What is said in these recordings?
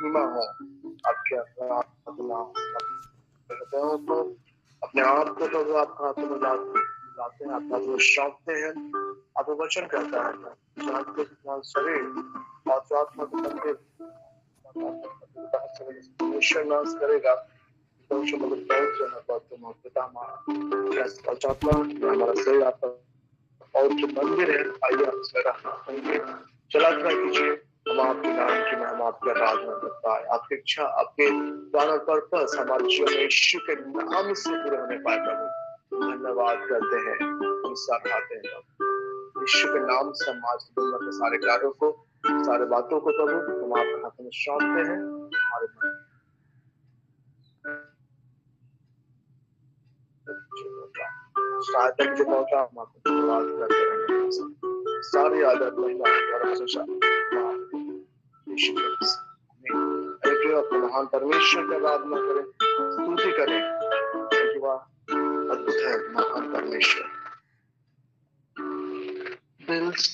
महिमा हो, आपकी आराधना हृदयों को अपने आप को प्रभु आपका हाथों में लाते हैं, अपना जो सौंपते हैं। आपको वचन कहता है जानते तुम्हारा शरीर और जो आत्मा को मंदिर परमेश्वर नाश करेगा तो मगर बहुत जो है बहुत तुम पिता हमारा चाहता हमारा शरीर आपका और जो मंदिर है आइए आप उसमें रहना होंगे। चला कीजिए हम आपके नाम की महिमा आपकी आराधना करता है। आपकी इच्छा आपके प्लान और पर्पस हमारे जीवन में यीशु के नाम से पूरे होने पाए प्रभु धन्यवाद करते हैं। हम सराहते हैं यीशु के नाम से हम आज दुनिया के सारे कार्यों को सारे बातों को प्रभु हम आपके हाथों में सौंपते हैं। हमारे सहायता के पहुंचा हम आपको धन्यवाद करते हैं। सारी आदत महिमा और प्रशंसा यीशु के नाम अपने महान परमेश्वर की आराधना करें, स्तुति करें क्योंकि वह अद्भुत है महान परमेश्वर। दिल से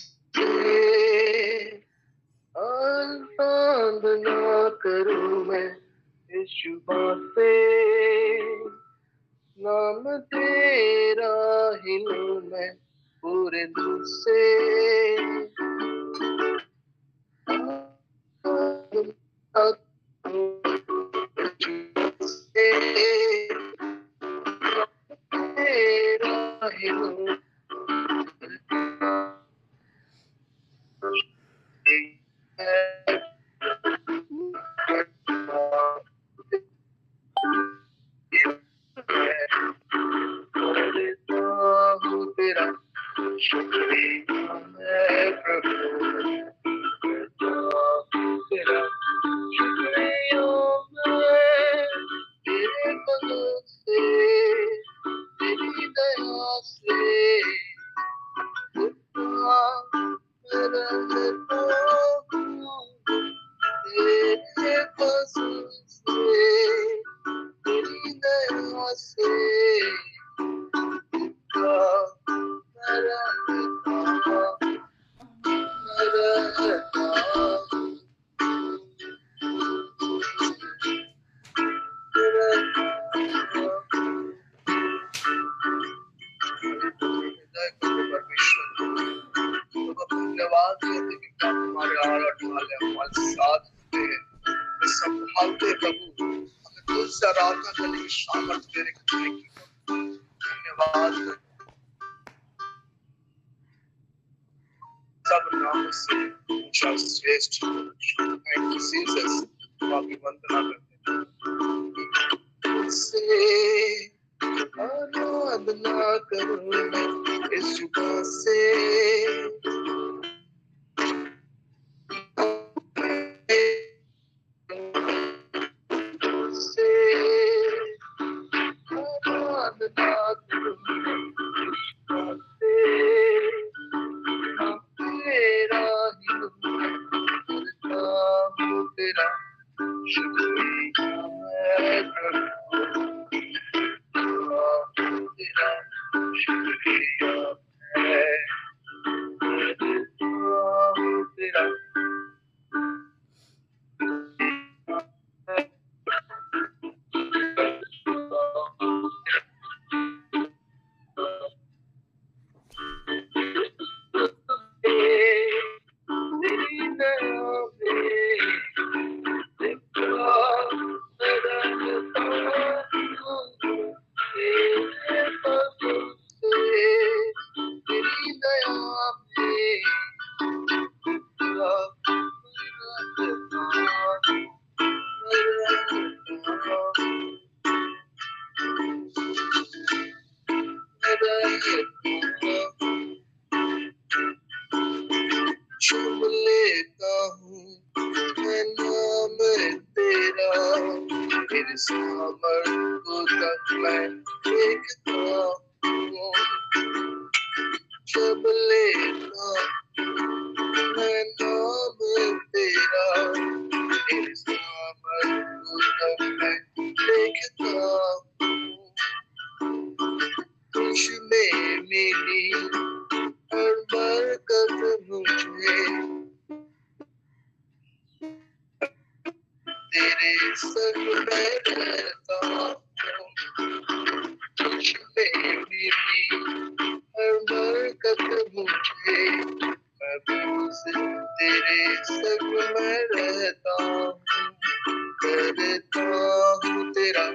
आराधना करूं मैं यीशु पे, नाम तेरा ही लूं मैं पूरे दिल से। तेरा ही लूं तेरा शुक्रिया मैं प्रभु तेरा शुक्रिया मैं तेरे बदल से तेरी दया से मेरा तेरे पसंद से तेरी दया से धन्यवाद हमारे हमारे साथ संभालते प्रभु हमें तुझ से आराधना करने की सामर्थ्य देने की धन्यवाद। सब नाम से ऊंचा श्रेष्ठ आपकी वंदना करते हैं से आराधना करूं मैं इस जुबान से तेरे संग मैं रहता हूँ, तुझ पे मेरी हर बरकत मुझे, मैं बस तेरे संग मैं रहता हूँ, करता हूँ तेरा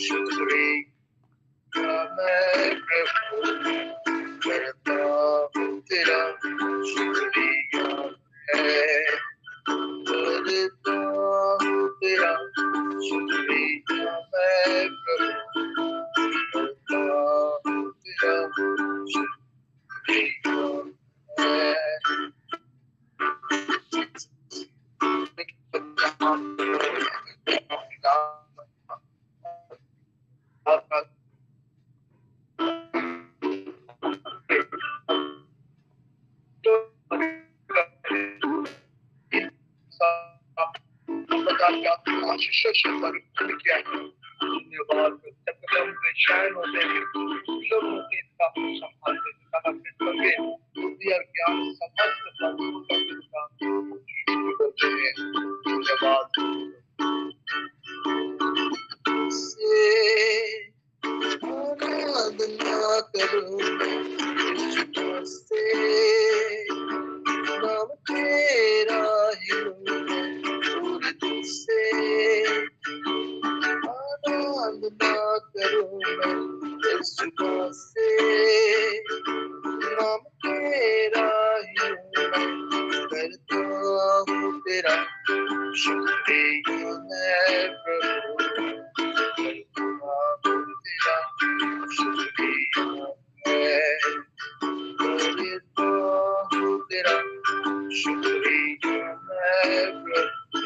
शुक्रिया मैं प्रभु, करता हूँ तेरा शुक्रिया है, करता हूँ तेरा शुक्रिया मैं प्रभु, करता हूँ तेरा शुक्रिया है। धन्यवाद, कदम बेचैन होते हैं, लोगों के काबू संभालते हैं, कदम पे लगे, बुद्धि और ज्ञान समस्त बातों का मिलता होते हैं। धन्यवाद से आराधना करूं से, नाम तेरा ही दूर तुझसे आराधना करूं यीशु से, नाम तेरा ही करता हूँ तेरा शुक्रिया मैं प्रभु, करता हूँ तेरा शुक्रिया मैं, करता हूँ तेरा शुक्रिया मैं प्रभु,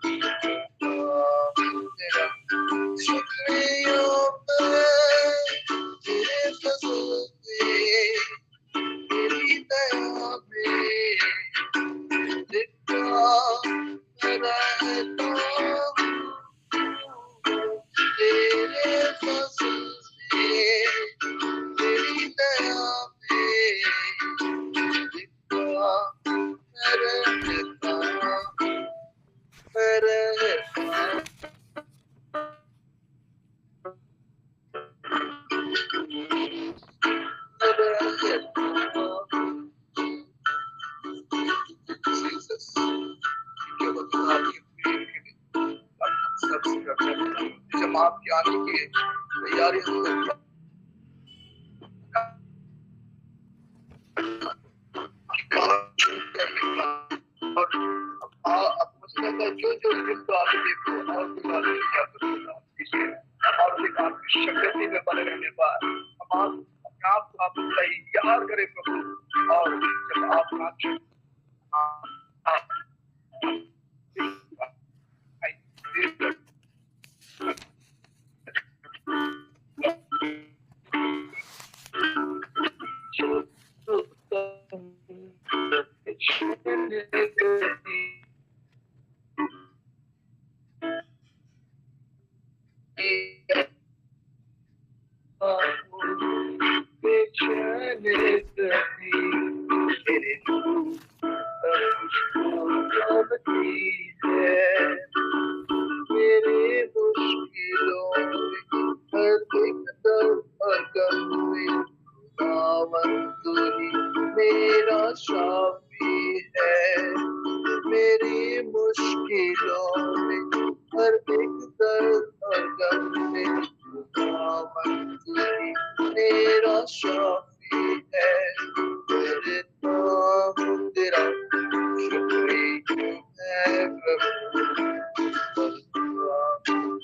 करता हूँ तेरा शुक्रिया मैं, तेरे फजल पे तेरी दया में दिखता रहता हूँ, तेरे फजल पे तेरी दया में दिखता रहता हूँ, रहता Jesus, जब आपके आने की तैयारी और मुझे लगता है जो जिनको आप देखो और क्या करूँगा और आपकी शक्ति में बने रहने पर हम अपने आप को आप तैयार करें प्रभु, और जब आप मेरे मुश्किलों में हर एक दर्द और गम में खुदावन तू ही मेरा शाफी है, मेरी मुश्किलों में हर एक दर्द और गम में खुदावन तू ही मेरा शाफी है, करता हूँ तेरा शुक्रिया है प्रभु,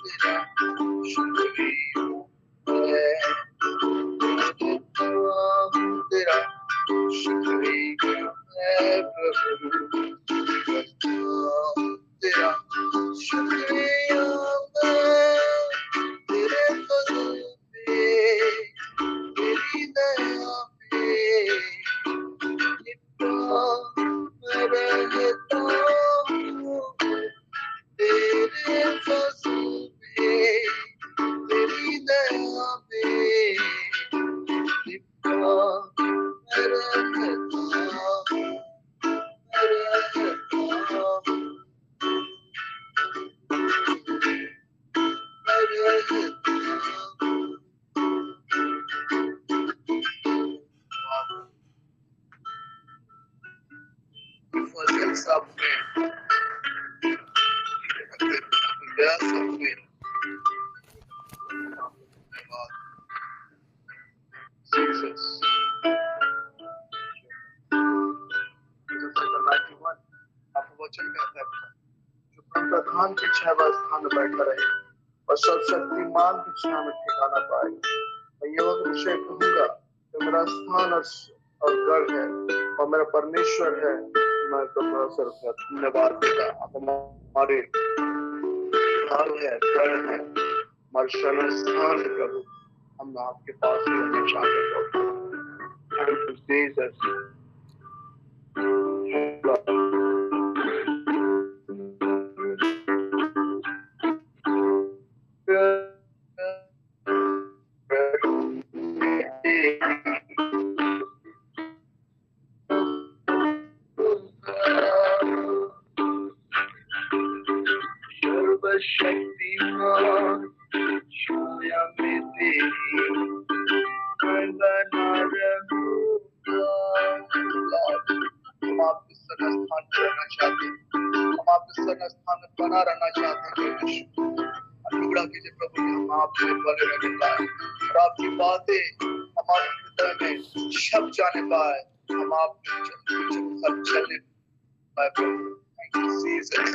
तेरा शुक्रिया है, तेरा शुक्रिया है प्रभु, तेरा शुक्रिया मैं, तेरे फजल पे तेरी दया नया सामुएल। धन्यवाद जीसस। आप वचन कहता है जो प्रधान के छाया स्थान में बैठा रहे और सर्वशक्तिमान की छाया में ठिकाना पाए। मैं यह विषय कहूंगा कि मेरा स्थान और गढ़ है और मेरा परमेश्वर है। मैं तो भरोसा रखूंगा। धन्यवाद पिता, आप हमारे ढाल है, गढ़ है, हमारे शरण स्थान है प्रभु। हम आपके पास ही रहना चाहते हैं। Thank you, Jesus. शक्तिमान छाया में तेरी मैं बना रहूंगा। हम आपके सदा स्थान में रहना चाहते हैं। हम आपके सदा स्थान में बना रहना चाहते हैं। अनुग्रह कीजिए प्रभु कि हम आपसे बने रहने पाए और आपकी बातें हमारे हृदय में छप जाने पाए। हम आपके चलने पाए प्रभु। Thank you, Jesus.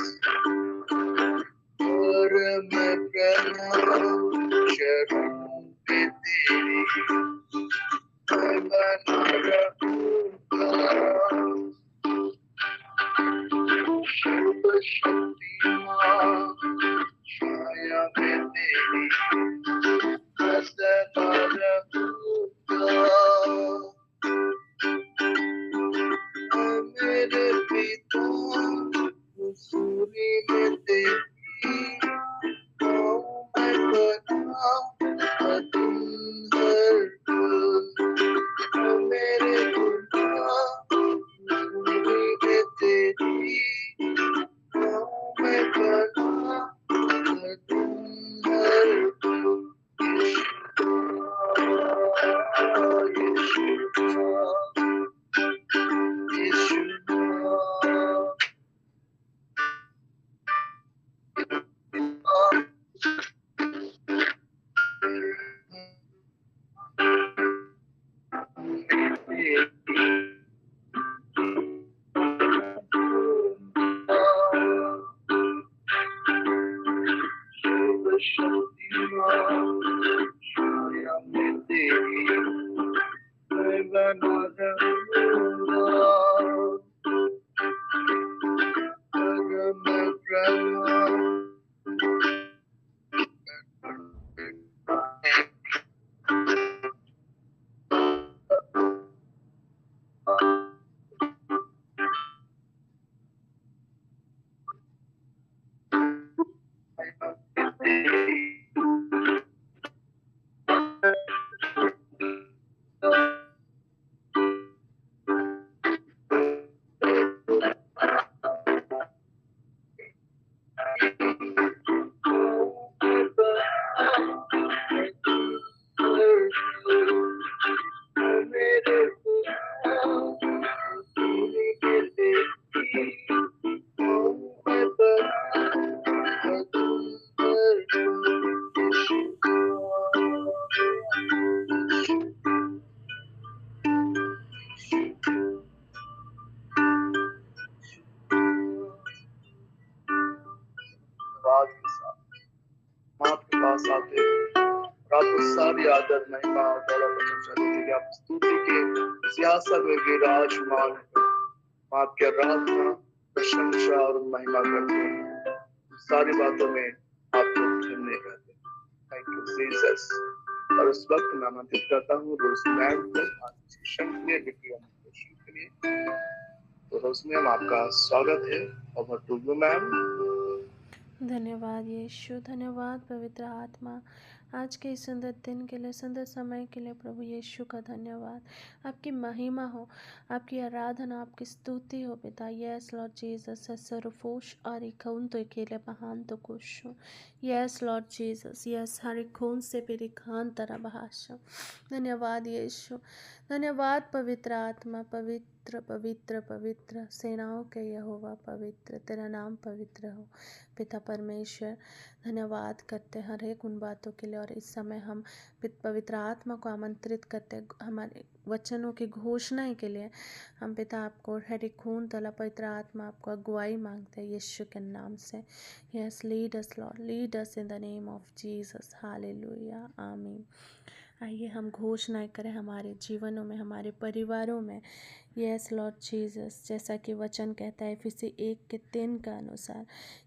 और मैं प्रभु शरणों में तेरी मैं बना रहूंगा। सर्वशक्तिमान छाया में तेरी मैं सदा रहूंगा। मेरे पिता हुजूरी में तेरी सारी आदर महिमा और दौलत प्रशंसा आप स्तुति के सियासत में विराजमान है। आपकी आराधना प्रशंसा और महिमा करते हैं। सारी बातों में आपको धन्य करते हैं। Thank you Jesus. और इस वक्त मैं आमंत्रित करता हूँ रोजमैम को के लिए। तो रोजमैम आपका स्वागत है। Over to you ma'am. धन्यवाद यीशु, धन्यवाद पवित्र आत्मा, आज के इस सुंदर दिन के लिए, सुंदर समय के लिए प्रभु यीशु का धन्यवाद। आपकी महिमा हो, आपकी आराधना, आपकी स्तुति हो पिता। यस लॉर्ड जीसस, सर्वोश और खून तो अकेले महान तो कुछ हो। यस लॉर्ड जीसस, यस हर खून से पेरी खान तरह बहाशो। धन्यवाद यीशु, धन्यवाद पवित्र आत्मा, पवित्र पवित्र पवित्र पवित्र, सेनाओं के यहोवा पवित्र, तेरा नाम पवित्र हो। पिता परमेश्वर, धन्यवाद करते हैं हर एक उन बातों के लिए, और इस समय हम पवित्र आत्मा को आमंत्रित करते हैं हमारे वचनों की घोषणा के लिए। हम पिता आपको हरी खून तला पवित्र आत्मा आपको अगुवाई मांगते हैं यीशु के नाम से। Yes, lead us Lord, lead us in the name of Jesus, hallelujah, आमीन। आइए हम घोषणाएं करें हमारे जीवनों में, हमारे परिवारों में। यस लॉर्ड जीसस, जैसा कि वचन कहता है इफिसी 1:3 के अनुसार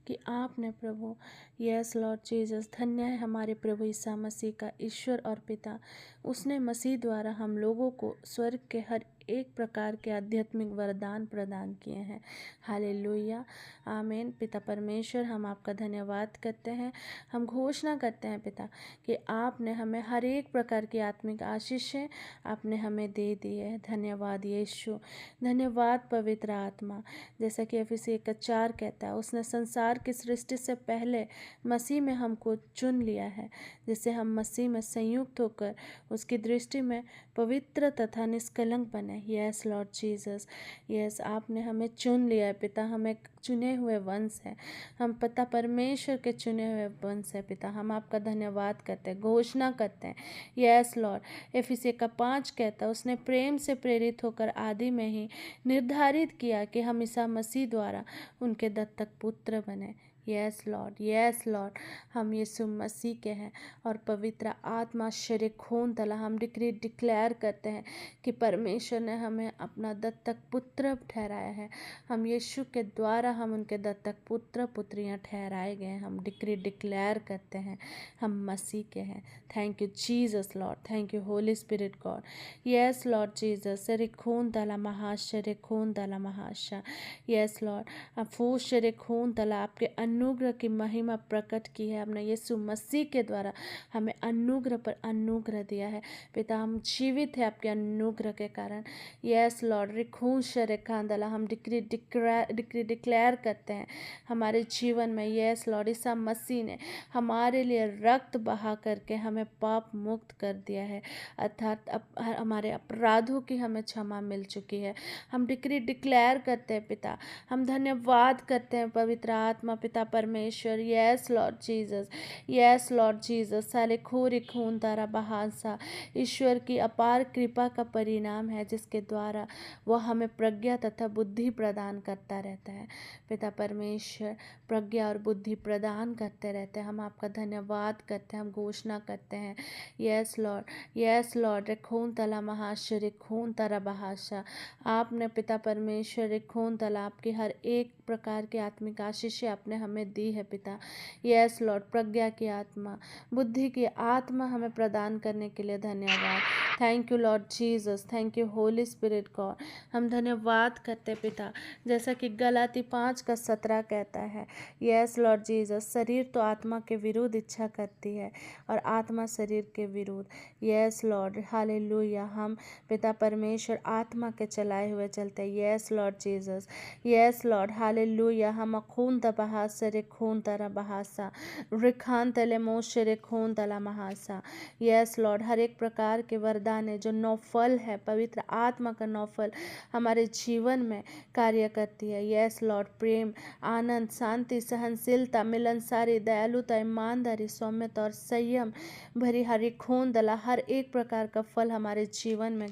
कि आपने प्रभु, यस लॉर्ड जीसस, धन्य है हमारे प्रभु ईसा मसीह का ईश्वर और पिता, उसने मसीह द्वारा हम लोगों को स्वर्ग के हर एक प्रकार के आध्यात्मिक वरदान प्रदान किए हैं। हालेलुया, आमीन। पिता परमेश्वर, हम आपका धन्यवाद करते हैं। हम घोषणा करते हैं पिता कि आपने हमें हर एक प्रकार की आत्मिक आशीषें आपने हमें दे दी है। धन्यवाद यीशु, धन्यवाद पवित्र आत्मा। जैसा कि एफिसी 1:4 कहता है, उसने संसार की सृष्टि से पहले मसीह में हमको चुन लिया है, जिससे हम मसीह में संयुक्त होकर उसकी दृष्टि में पवित्र तथा निष्कलंक बने। यस लॉर्ड जीसस, यस, आपने हमें चुन लिया है पिता, हम एक चुने हुए वंश हैं, हम पिता परमेश्वर के चुने हुए वंश है पिता। हम आपका धन्यवाद करते हैं, घोषणा करते हैं। यस लॉर्ड, एफिसी 1:5 कहता है, उसने प्रेम से प्रेरित होकर आदि में ही निर्धारित किया कि हम ईसा मसीह द्वारा उनके दत्तक पुत्र बने। यस लॉर्ड, यस लॉर्ड, हम यीशु मसीह के हैं और पवित्र आत्मा शरीर खून तला हम डिक्लेयर करते हैं कि परमेश्वर ने हमें अपना दत्तक पुत्र ठहराया है। हम यीशु के द्वारा हम उनके दत्तक पुत्र पुत्रियां ठहराए गए हैं। हम डिक्लेयर करते हैं हम मसीह के हैं। Thank you Jesus Lord, thank you Holi spirit God. Yes Lord Jesus, शरीर खून तला महाशरीर खून तला महाशा। यस लॉर्ड, अफू शरीर खून तला आपके अनुग्रह की महिमा प्रकट की है। हमने यीशु मसीह के द्वारा हमें अनुग्रह पर अनुग्रह दिया है पिता। हम जीवित है आपके अनुग्रह के कारण। यस लॉर्ड, रिखूश रेखांदला हम डिक्लेयर करते हैं हमारे जीवन में। यस लॉर्ड, ईसा मसीह ने हमारे लिए रक्त बहा करके हमें पाप मुक्त कर दिया है, अर्थात हमारे अपराधों की हमें क्षमा मिल चुकी है। हम डिक्लेयर करते हैं पिता, हम धन्यवाद करते हैं पवित्र आत्मा पिता परमेश्वर। Yes Lord Jesus, yes Lord Jesus, साले खूरी खून तारा बहासा ईश्वर की अपार कृपा का परिणाम है, जिसके द्वारा वह हमें प्रज्ञा तथा बुद्धि प्रदान करता रहता है। पिता परमेश्वर प्रज्ञा और बुद्धि प्रदान करते रहते हैं। हम आपका धन्यवाद करते हैं, हम घोषणा करते हैं। यस लॉर्ड, यस लॉर्ड, खून तला महाश्चर्य खून तरा बहाशा, आपने पिता परमेश्वर खून तला आपकी हर एक प्रकार की आत्मिक आशीषें आपने हमें दी है पिता। यस लॉर्ड, प्रज्ञा की आत्मा, बुद्धि की आत्मा हमें प्रदान करने के लिए धन्यवाद। Thank you Lord Jesus, thank you Holi spirit God. हम धन्यवाद करते पिता, जैसा कि गलाती 5:17 कहता है। यस लॉर्ड जीसस, शरीर तो आत्मा के विरुद्ध इच्छा करती है और आत्मा शरीर के विरुद्ध। यस लॉर्ड, हालेलुया, हम पिता परमेश्वर आत्मा के चलाए हुए चलते हैं। Yes Lord Jesus, yes Lord, hallelujah, हम खून तबहा सरे खून तरा बहासा रिखान तले मोशरे खून तला महासा। यस लॉर्ड, हर एक प्रकार के वरदान है जो नौफल है, पवित्र आत्मा का नौफल हमारे जीवन में कार्य करती है। यस लॉर्ड, प्रेम, आनंद, शांति, सहनशीलता, मिलनसारी, दयालुता, ईमानदारी, सौम्यता और संयम भरी हरी खून दला हर एक प्रकार का फल हमारे जीवन में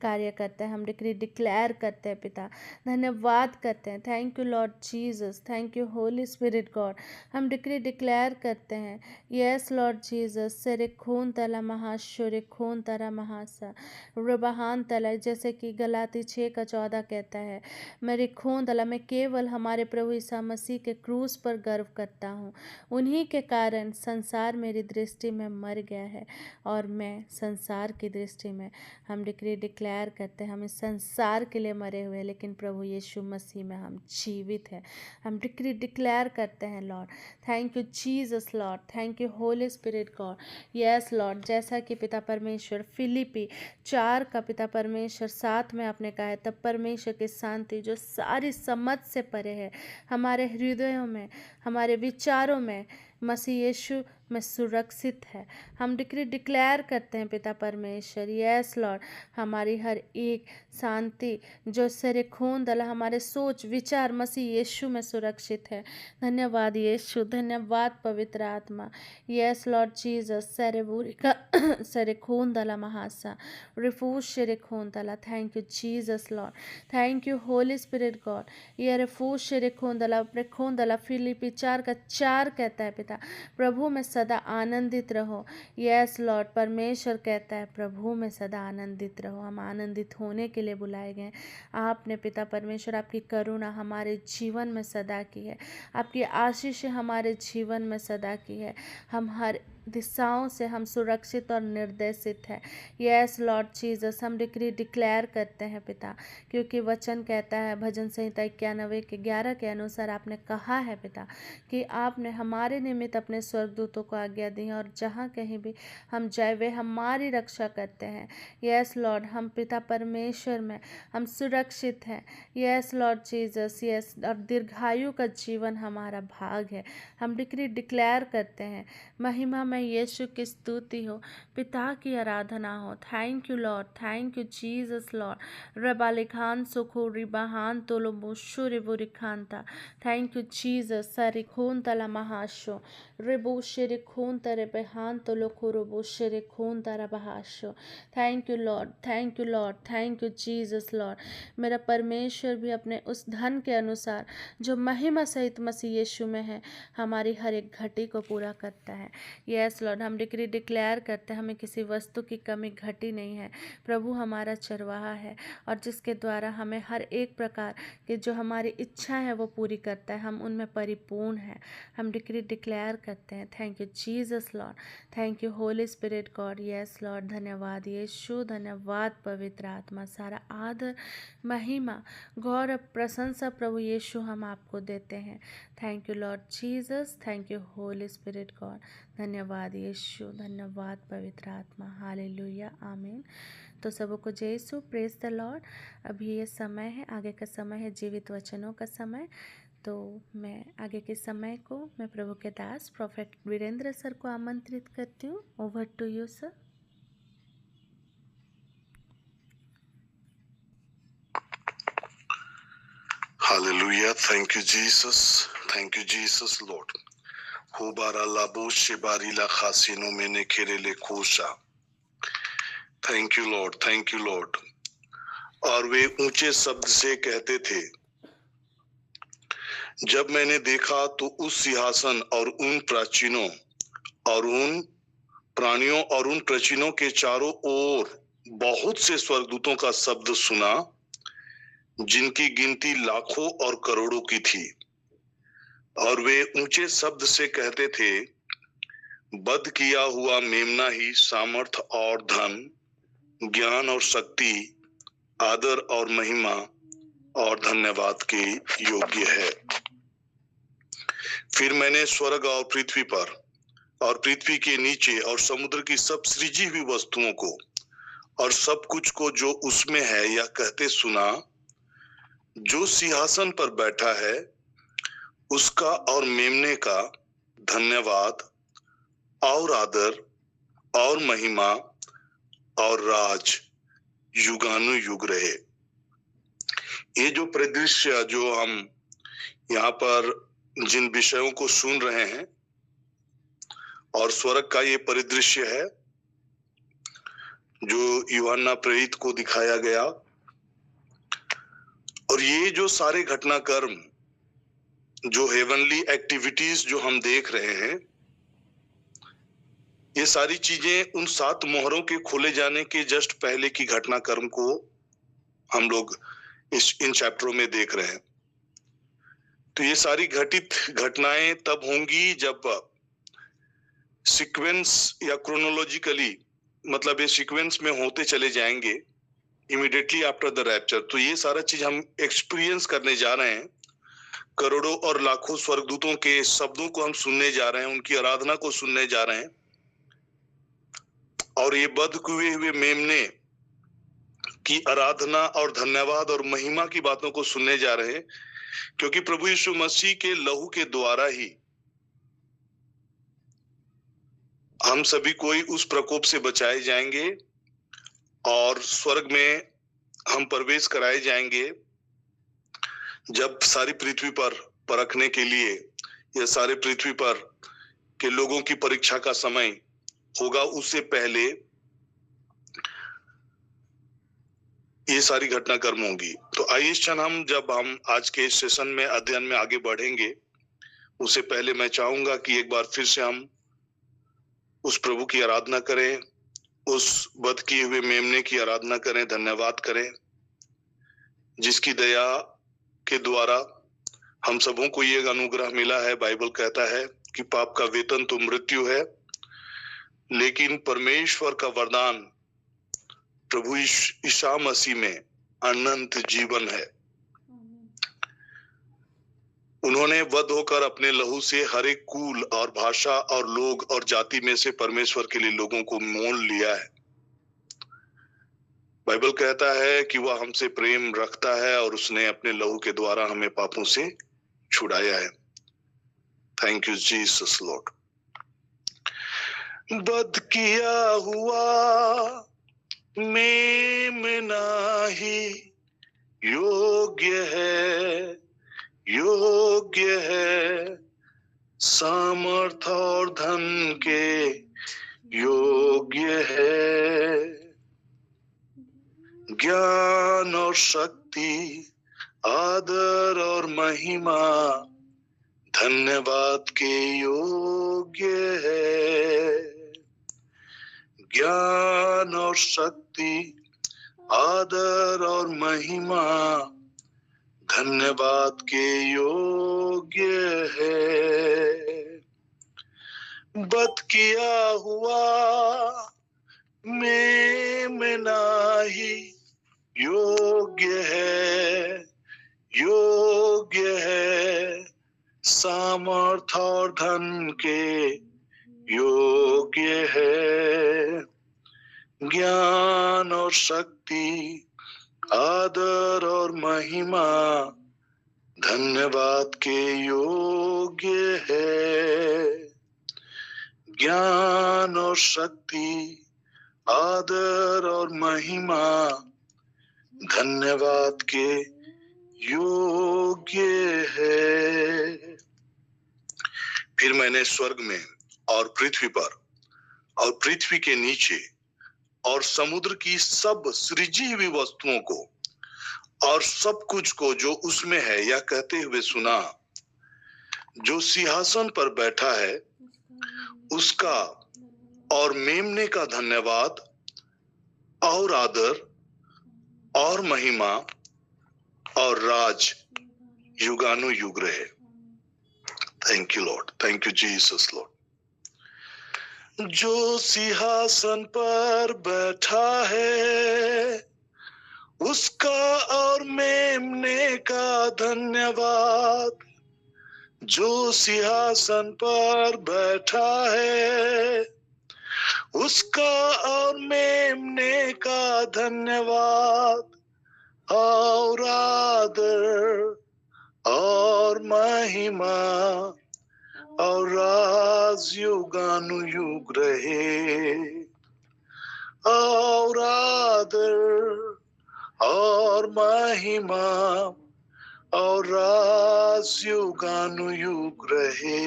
कार्य करता है। हम डिक्लेयर करते हैं पिता, धन्यवाद करते हैं। Thank you Lord Jesus, thank you Holi spirit God. हम डिक्लेयर करते हैं। यस लॉर्ड जीसस, सरे खून तला महाशुर खून तरा महासा रुबहान तला, जैसे कि गलाती 6:14 कहता है, मेरे खून तला में केवल हमारे प्रभु ईसा मसीह के क्रूस पर गर्व करता हूँ। उन्हीं के कारण संसार मेरी दृष्टि में मर गया है और मैं संसार की दृष्टि में, हम डिक्लेयर करते हैं, हम इस संसार के लिए मरे हुए, लेकिन प्रभु यीशु मसीह में हम जीवित हैं। हम डिक्लेयर करते हैं Lord. Thank you Jesus Lord, thank you Holi spirit God. Yes Lord, जैसा कि पिता परमेश्वर फिलिपी 4 का पिता परमेश्वर 7 में आपने कहा है, तब परमेश्वर की शांति जो सारी समझ से परे है हमारे हृदयों में, हमारे विचारों में मसीह यीशु में सुरक्षित है। हम डिक्लेयर करते हैं पिता परमेश्वर, यस लॉर्ड, हमारी हर एक शांति जो सरे खून दला हमारे सोच विचार मसीह यीशु में सुरक्षित है। धन्यवाद यीशु, धन्यवाद पवित्र आत्मा। यस लॉर्ड जीसस, सरे बुरी का सरे खून दला महासा रिफूज शरे खून दला। Thank you Jesus Lord, thank you Holi spirit God. ये रिफूज शरे खून दला, अपने खून दला फिलिपी 4:4 कहता है पिता, प्रभु में सदा आनंदित रहो। यस लॉर्ड, परमेश्वर कहता है प्रभु में सदा आनंदित रहो। हम आनंदित होने के लिए बुलाए गए। आपने पिता परमेश्वर आपकी करुणा हमारे जीवन में सदा की है, आपकी आशीष हमारे जीवन में सदा की है। हम हर दिशाओं से हम सुरक्षित और निर्देशित है। यस लॉर्ड जीसस, हम डिक्लेयर करते हैं पिता, क्योंकि वचन कहता है भजन संहिता 91:11 के अनुसार आपने कहा है पिता कि आपने हमारे निमित्त अपने स्वर्गदूतों को आज्ञा दी है और जहाँ कहीं भी हम जाए वे हमारी रक्षा करते हैं। यस लॉर्ड, हम पिता परमेश्वर में हम सुरक्षित हैं। यस लॉर्ड जीसस, यस, और दीर्घायु का जीवन हमारा भाग है। हम डिक्लेयर करते हैं, महिमा में यीशु की स्तुति हो, पिता की आराधना हो। Thank you lord, thank you Jesus lord. रबालिखान सुखो रिबाहान तोलो मोशो रिबोरिखानता। थैंक यू जीसस, सरिखोन तला महाशो रिबो शेरिखोन तरे बेहान तोलो खुरुबो शेरिखोन तरा बहाशो। Thank you lord, thank you lord, thank you Jesus lord. मेरा परमेश्वर भी अपने उस धन के अनुसार जो महिमा सहित मसीह यीशु में है हमारी हर एक घटी को पूरा करता है। यस लॉर्ड, हम डिक्लेयर करते हैं हमें किसी वस्तु की कमी घटी नहीं है। प्रभु हमारा चरवाहा है और जिसके द्वारा हमें हर एक प्रकार की जो हमारी इच्छा है वो पूरी करता है। हम उनमें परिपूर्ण हैं। हम डिक्लेयर करते हैं। Thank you Jesus Lord, thank you Holi spirit God. Yes Lord, धन्यवाद यीशु, धन्यवाद पवित्र आत्मा। सारा आदर महिमा गौरव प्रशंसा प्रभु यीशु हम आपको देते हैं। Thank you Lord Jesus, thank you Holi spirit God. धन्यवाद यीशु, धन्यवाद पवित्र आत्मा। हालेलुया, आमीन। तो सबों को जय यीशु, प्रेज द लॉर्ड। अभी ये समय है, आगे का समय है जीवित वचनों का समय। तो मैं आगे के समय को मैं प्रभु के दास प्रोफेट वीरेंद्र सर को आमंत्रित करती हूँ। Over to you sir. Hallelujah. Thank you, Jesus. Thank you, Jesus, Lord. Hubara labo shibari la khasino mene kerele kosha. Thank you, Lord. Thank you, Lord. और वे ऊंचे शब्द से कहते थे, जब मैंने देखा तो उस सिंहासन और उन प्राचीनों और उन प्राणियों और उन प्राचीनों के चारों ओर बहुत से स्वर्गदूतों का शब्द सुना, जिनकी गिनती लाखों और करोड़ों की थी। और वे ऊंचे शब्द से कहते थे, वध किया हुआ मेमना ही सामर्थ और धन, ज्ञान और शक्ति, आदर और महिमा और धन्यवाद के योग्य है। फिर मैंने स्वर्ग और पृथ्वी पर और पृथ्वी के नीचे और समुद्र की सब सृजी हुई वस्तुओं को और सब कुछ को जो उसमें है यह कहते सुना, जो सिंहासन पर बैठा है उसका और मेमने का धन्यवाद और आदर और महिमा और राज युगानुयुग रहे। ये जो परिदृश्य जो हम यहाँ पर जिन विषयों को सुन रहे हैं और स्वर्ग का ये परिदृश्य है जो यूहन्ना प्रेरित को दिखाया गया, और ये जो सारे घटनाक्रम जो हेवनली एक्टिविटीज जो हम देख रहे हैं, ये सारी चीजें उन 7 मोहरों के खोले जाने के जस्ट पहले की घटनाक्रम को हम लोग इन चैप्टरों में देख रहे हैं। तो ये सारी घटित घटनाएं तब होंगी जब सीक्वेंस या क्रोनोलॉजिकली, मतलब ये सीक्वेंस में होते चले जाएंगे इमीडिएटली आफ्टर द रैप्चर। तो ये सारा चीज हम एक्सपीरियंस करने जा रहे हैं। करोड़ों और लाखों स्वर्गदूतों के शब्दों को हम सुनने जा रहे हैं, उनकी आराधना को सुनने जा रहे हैं, और ये वध हुए हुए मेमने की आराधना और धन्यवाद और महिमा की बातों को सुनने जा रहे हैं, क्योंकि प्रभु यीशु मसीह के लहू के द्वारा ही हम सभी कोई उस प्रकोप से बचाए जाएंगे और स्वर्ग में हम प्रवेश कराए जाएंगे जब सारी पृथ्वी पर परखने के लिए या सारे पृथ्वी पर के लोगों की परीक्षा का समय होगा। उससे पहले ये सारी घटनाक्रम होंगी। तो आइए इस क्षण जब हम आज के इस सेशन में अध्ययन में आगे बढ़ेंगे, उससे पहले मैं चाहूंगा कि एक बार फिर से हम उस प्रभु की आराधना करें, उस वध किए हुए मेमने की आराधना करें, धन्यवाद करें, जिसकी दया के द्वारा हम सबों को ये अनुग्रह मिला है। बाइबल कहता है कि पाप का वेतन तो मृत्यु है, लेकिन परमेश्वर का वरदान प्रभु ईसा मसीह में अनंत जीवन है। उन्होंने वध होकर अपने लहू से हर एक कुल और भाषा और लोग और जाति में से परमेश्वर के लिए लोगों को मोल लिया है। बाइबल कहता है कि वह हमसे प्रेम रखता है और उसने अपने लहू के द्वारा हमें पापों से छुड़ाया है। Thank you Jesus Lord. वध किया हुआ मेमना ही योग्य है, सामर्थ और धन के योग्य है, ज्ञान और शक्ति, आदर और महिमा, धन्यवाद के योग्य है। ज्ञान और शक्ति, आदर और महिमा, धन्यवाद के योग्य है। वध किया हुआ मेमना ही योग्य है, सामर्थ और धन के योग्य है, ज्ञान और शक्ति, आदर और महिमा, धन्यवाद के योग्य है। ज्ञान और शक्ति, आदर और महिमा, धन्यवाद के योग्य है। फिर मैंने स्वर्ग में और पृथ्वी पर और पृथ्वी के नीचे और समुद्र की सब सृजी हुई वस्तुओं को और सब कुछ को जो उसमें है यह कहते हुए सुना, जो सिंहासन पर बैठा है उसका और मेमने का धन्यवाद और आदर और महिमा और राज युगानुयुग रहे। Thank you lord, thank you Jesus Lord. जो सिंहासन पर बैठा है उसका और मेमने का धन्यवाद, जो सिंहासन पर बैठा है उसका और मेमने का धन्यवाद और आदर और महिमा और राज युगानुयुग रहे। और आदर और महिमा और राज युगानुयुग रहे।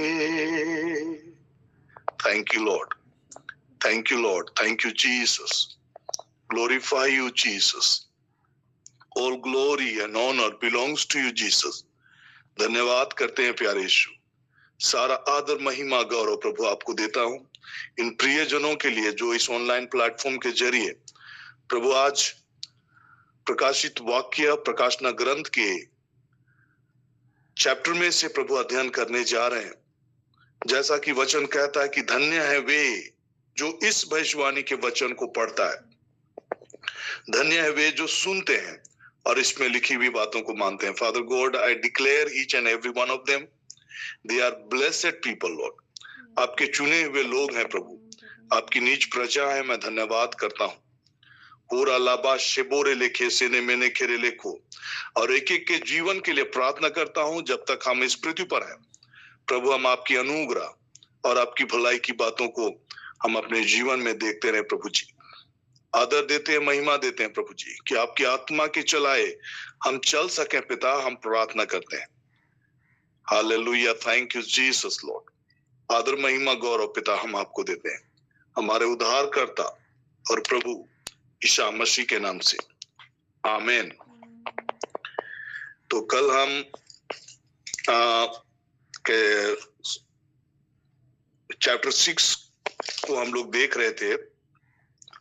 Thank you Lord, thank you Lord, thank you Jesus, glorify you Jesus, all glory and honor belongs to you Jesus। धन्यवाद करते हैं प्यारे यीशु, सारा आदर महिमा गौरव प्रभु आपको देता हूं इन प्रियजनों के लिए जो इस ऑनलाइन प्लेटफॉर्म के जरिए प्रभु आज प्रकाशित वाक्य प्रकाशना ग्रंथ के चैप्टर में से प्रभु अध्ययन करने जा रहे हैं। जैसा कि वचन कहता है कि धन्य है वे जो इस भविष्यवाणी के वचन को पढ़ता है, धन्य है वे जो सुनते हैं और इसमें लिखी हुई बातों को मानते हैं। Father God, I declare each and every one of them, they are blessed people Lord. आपके चुने हुए लोग हैं प्रभु, आपकी नीच प्रजा है। मैं धन्यवाद करता हूँ। पूरा लाबा शेबोरे लेखे सेने मैंने खेरे लेखो, और एक एक के जीवन के लिए प्रार्थना करता हूँ। जब तक हम इस पृथ्वी पर हैं प्रभु, हम आपकी अनुग्रह और आपकी भलाई की बातों को हम अपने जीवन में देखते रहे प्रभु जी। आदर देते हैं, महिमा देते हैं प्रभु जी कि आपकी आत्मा के चलाए हम चल सकें पिता, हम प्रार्थना करते हैं। Hallelujah, thank you Jesus Lord. आदर महिमा गौरव पिता हम आपको देते हैं, हमारे उद्धारकर्ता और प्रभु ईसा मसीह के नाम से, आमीन। तो कल हम चैप्टर 6 को हम लोग देख रहे थे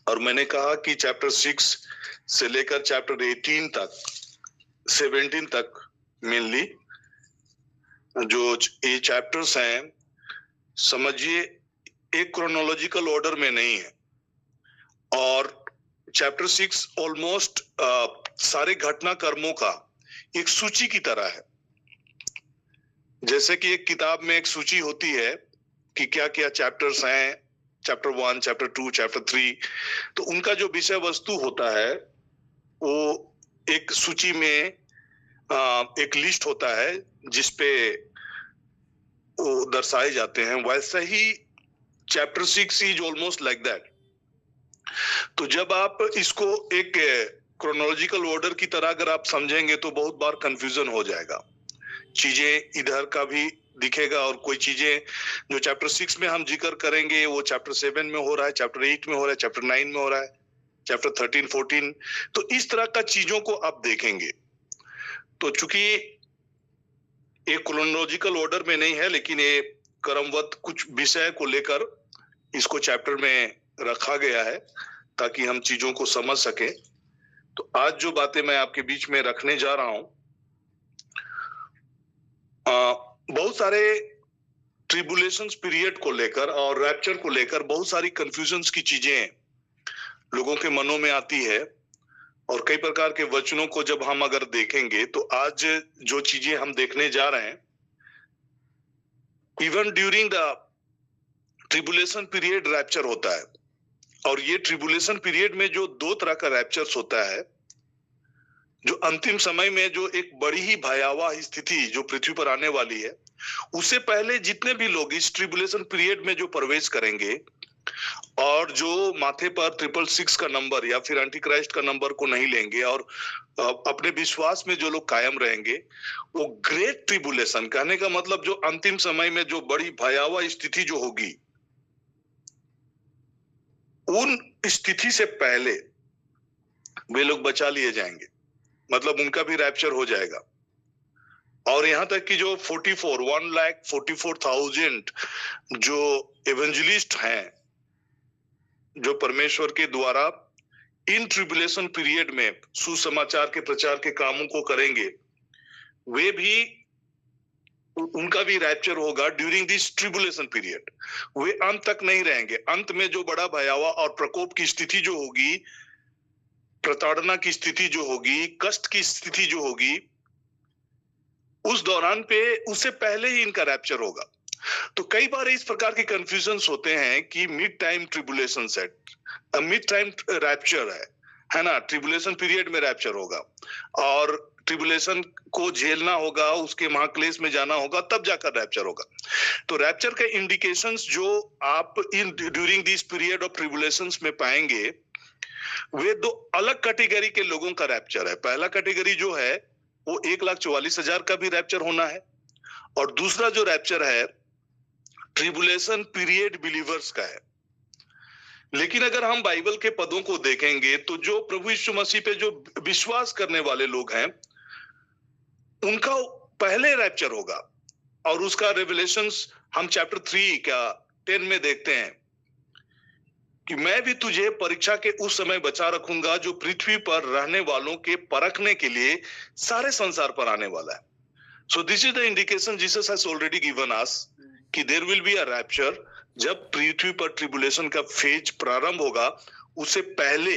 और मैंने कहा कि चैप्टर 6 से लेकर चैप्टर 18 तक 17 तक मेनली जो ये चैप्टर्स हैं, समझिए एक क्रोनोलॉजिकल ऑर्डर में नहीं है। और चैप्टर 6 ऑलमोस्ट सारे घटनाक्रमों का एक सूची की तरह है। जैसे कि एक किताब में एक सूची होती है कि क्या क्या चैप्टर्स हैं, चैप्टर 1, चैप्टर 2, चैप्टर 3, तो उनका जो विषय वस्तु होता है वो एक सूची में एक लिस्ट होता है जिसपे वो दर्शाए जाते हैं। वैसे ही chapter 6 is almost like that. तो जब आप इसको एक क्रोनोलॉजिकल ऑर्डर की तरह अगर आप समझेंगे तो बहुत बार कंफ्यूजन हो जाएगा, चीजें इधर का भी दिखेगा और कोई चीजें जो चैप्टर 6 में हम जिक्र करेंगे वो चैप्टर 7 में हो रहा है, चैप्टर 8 में हो रहा है, चैप्टर 9 में हो रहा है, चैप्टर 13, 14, तो इस तरह का चीजों को आप देखेंगे। तो चूंकि एक क्रोनोलॉजिकल ऑर्डर में नहीं है लेकिन ये क्रमवत कुछ विषय को लेकर इसको चैप्टर में रखा गया है ताकि हम चीजों को समझ सकें। तो आज जो बातें मैं आपके बीच में रखने जा रहा हूं, बहुत सारे ट्रिबुलेशंस पीरियड को लेकर और रैप्चर को लेकर बहुत सारी कंफ्यूजन्स की चीजें लोगों के मनों में आती है और कई प्रकार के वचनों को जब हम अगर देखेंगे तो आज जो चीजें हम देखने जा रहे हैं, even during the tribulation period rapture होता है। और ये ट्रिबुलेशन पीरियड में जो दो तरह का रैप्चर्स होता है, जो अंतिम समय में जो एक बड़ी ही भयावह स्थिति जो पृथ्वी पर आने वाली है, उससे पहले जितने भी लोग इस ट्रिबुलेशन पीरियड में जो प्रवेश करेंगे और जो माथे पर 666 का नंबर या फिर एंटी क्राइस्ट का नंबर को नहीं लेंगे और अपने विश्वास में जो लोग कायम रहेंगे, वो ग्रेट ट्रिबुलेशन, कहने का मतलब जो अंतिम समय में जो बड़ी भयावह स्थिति जो होगी, उन स्थिति से पहले वे लोग बचा लिए जाएंगे, मतलब उनका भी रैप्चर हो जाएगा। और यहां तक कि जो 1,44,000 जो एवेंजलिस्ट हैं, जो परमेश्वर के द्वारा इन ट्रिबुलेशन पीरियड में सुसमाचार के प्रचार के कामों को करेंगे, वे भी, उनका भी रैप्चर होगा ड्यूरिंग दिस ट्रिबुलेशन पीरियड। वे अंत तक नहीं रहेंगे। अंत में जो बड़ा भयावह और प्रकोप की स्थिति जो होगी, प्रताड़ना की स्थिति जो होगी, कष्ट की स्थिति जो होगी, उस दौरान पे उससे पहले ही इनका रैप्चर होगा। तो कई बार इस प्रकार के कंफ्यूजन्स होते हैं कि mid time tribulation set, mid time rapture है ना, ट्रिबुलेशन पीरियड में रैप्चर होगा और ट्रिबुलेशन को झेलना होगा, उसके महाक्लेश में जाना होगा, तब जाकर रैप्चर होगा। तो रैप्चर के इंडिकेशंस जो आप in during this period of tribulations में पाएंगे, वे दो अलग कैटेगरी के लोगों का रैप्चर है। पहला कैटेगरी जो है वो 1,44,000 का भी रैप्चर होना है और दूसरा जो रैप्चर है ट्रिबुलेशन पीरियड बिलीवर्स का है। लेकिन अगर हम बाइबल के पदों को देखेंगे तो जो प्रभु यीशु मसीह पे जो विश्वास करने वाले लोग हैं, उनका पहले रैप्चर होगा और उसका रेवलेशंस हम चैप्टर 3 का 10 में देखते हैं कि मैं भी तुझे परीक्षा के उस समय बचा रखूंगा जो पृथ्वी पर रहने वालों के परखने के लिए सारे संसार पर आने वाला है। So this is the indication Jesus has already given us कि there will be a rapture. जब पृथ्वी पर ट्रिबुलेशन का फेज प्रारंभ होगा, उससे पहले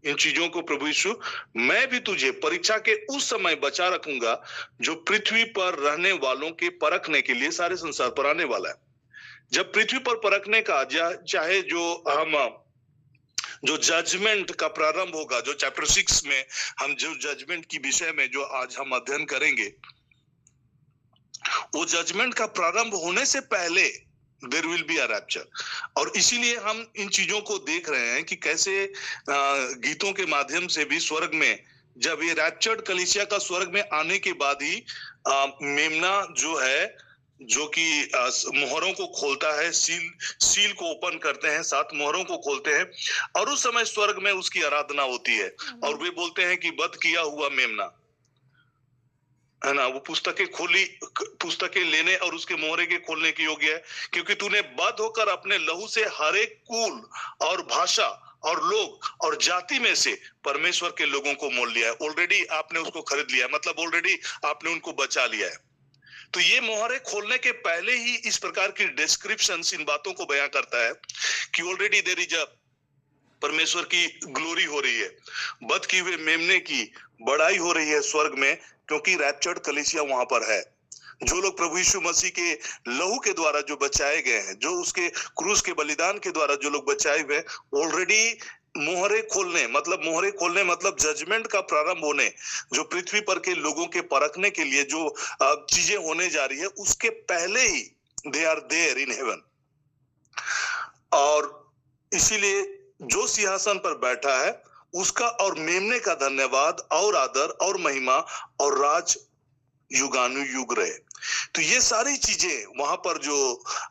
इन चीजों को प्रभु यीशु, मैं भी तुझे परीक्षा के उस समय बचा रखूंगा जो पृथ्वी पर रहने वालों के परखने के लिए सारे संसार पर आने वाला है। जब पृथ्वी पर परखने का चाहे जो जजमेंट का प्रारंभ होगा, जो चैप्टर 6 में हम जो जजमेंट की विषय में जो आज हम अध्ययन करेंगे, वो जजमेंट का प्रारंभ होने से पहले there will be a rapture. और इसीलिए हम इन चीजों को देख रहे हैं कि कैसे गीतों के माध्यम से भी स्वर्ग में जब ये रैप्चर्ड कलीसिया का स्वर्ग में आने के बाद ही मेमना जो है, जो कि मोहरों को खोलता है, सील को ओपन करते हैं, 7 मोहरों को खोलते हैं, और उस समय स्वर्ग में उसकी आराधना होती है और वे बोलते हैं कि वध किया हुआ मेमना, है ना, वो पुस्तकें लेने और उसके मोहरे के खोलने के योग्य है, क्योंकि तूने बद्ध होकर अपने लहू से हर एक कुल और भाषा और लोग और जाति में से परमेश्वर के लोगों को मोल लिया है। ऑलरेडी आपने उसको खरीद लिया, मतलब ऑलरेडी आपने उनको बचा लिया है। तो ये मोहरे खोलने के पहले ही इस प्रकार की डिस्क्रिप्शन इन बातों को बयां करता है कि ऑलरेडी देयर इज अ, परमेश्वर की ग्लोरी हो रही है, बद की हुए मेमने की बड़ाई हो रही है स्वर्ग में, क्योंकि रैप्चर्ड कलीसिया वहां पर है। जो लोग प्रभु यीशु मसीह के लहू के द्वारा जो बचाए गए हैं, जो उसके क्रूस के बलिदान के द्वारा जो लोग बचाए हुए, ऑलरेडी मोहरे खोलने मतलब जजमेंट का प्रारंभ होने, जो पृथ्वी पर के लोगों के परखने के लिए जो चीजें होने जा रही है, उसके पहले ही they are there in heaven. और इसीलिए जो सिंहासन पर बैठा है उसका और मेमने का धन्यवाद और आदर और महिमा और राज युगानुयुग रहे। तो ये सारी चीजें वहां पर जो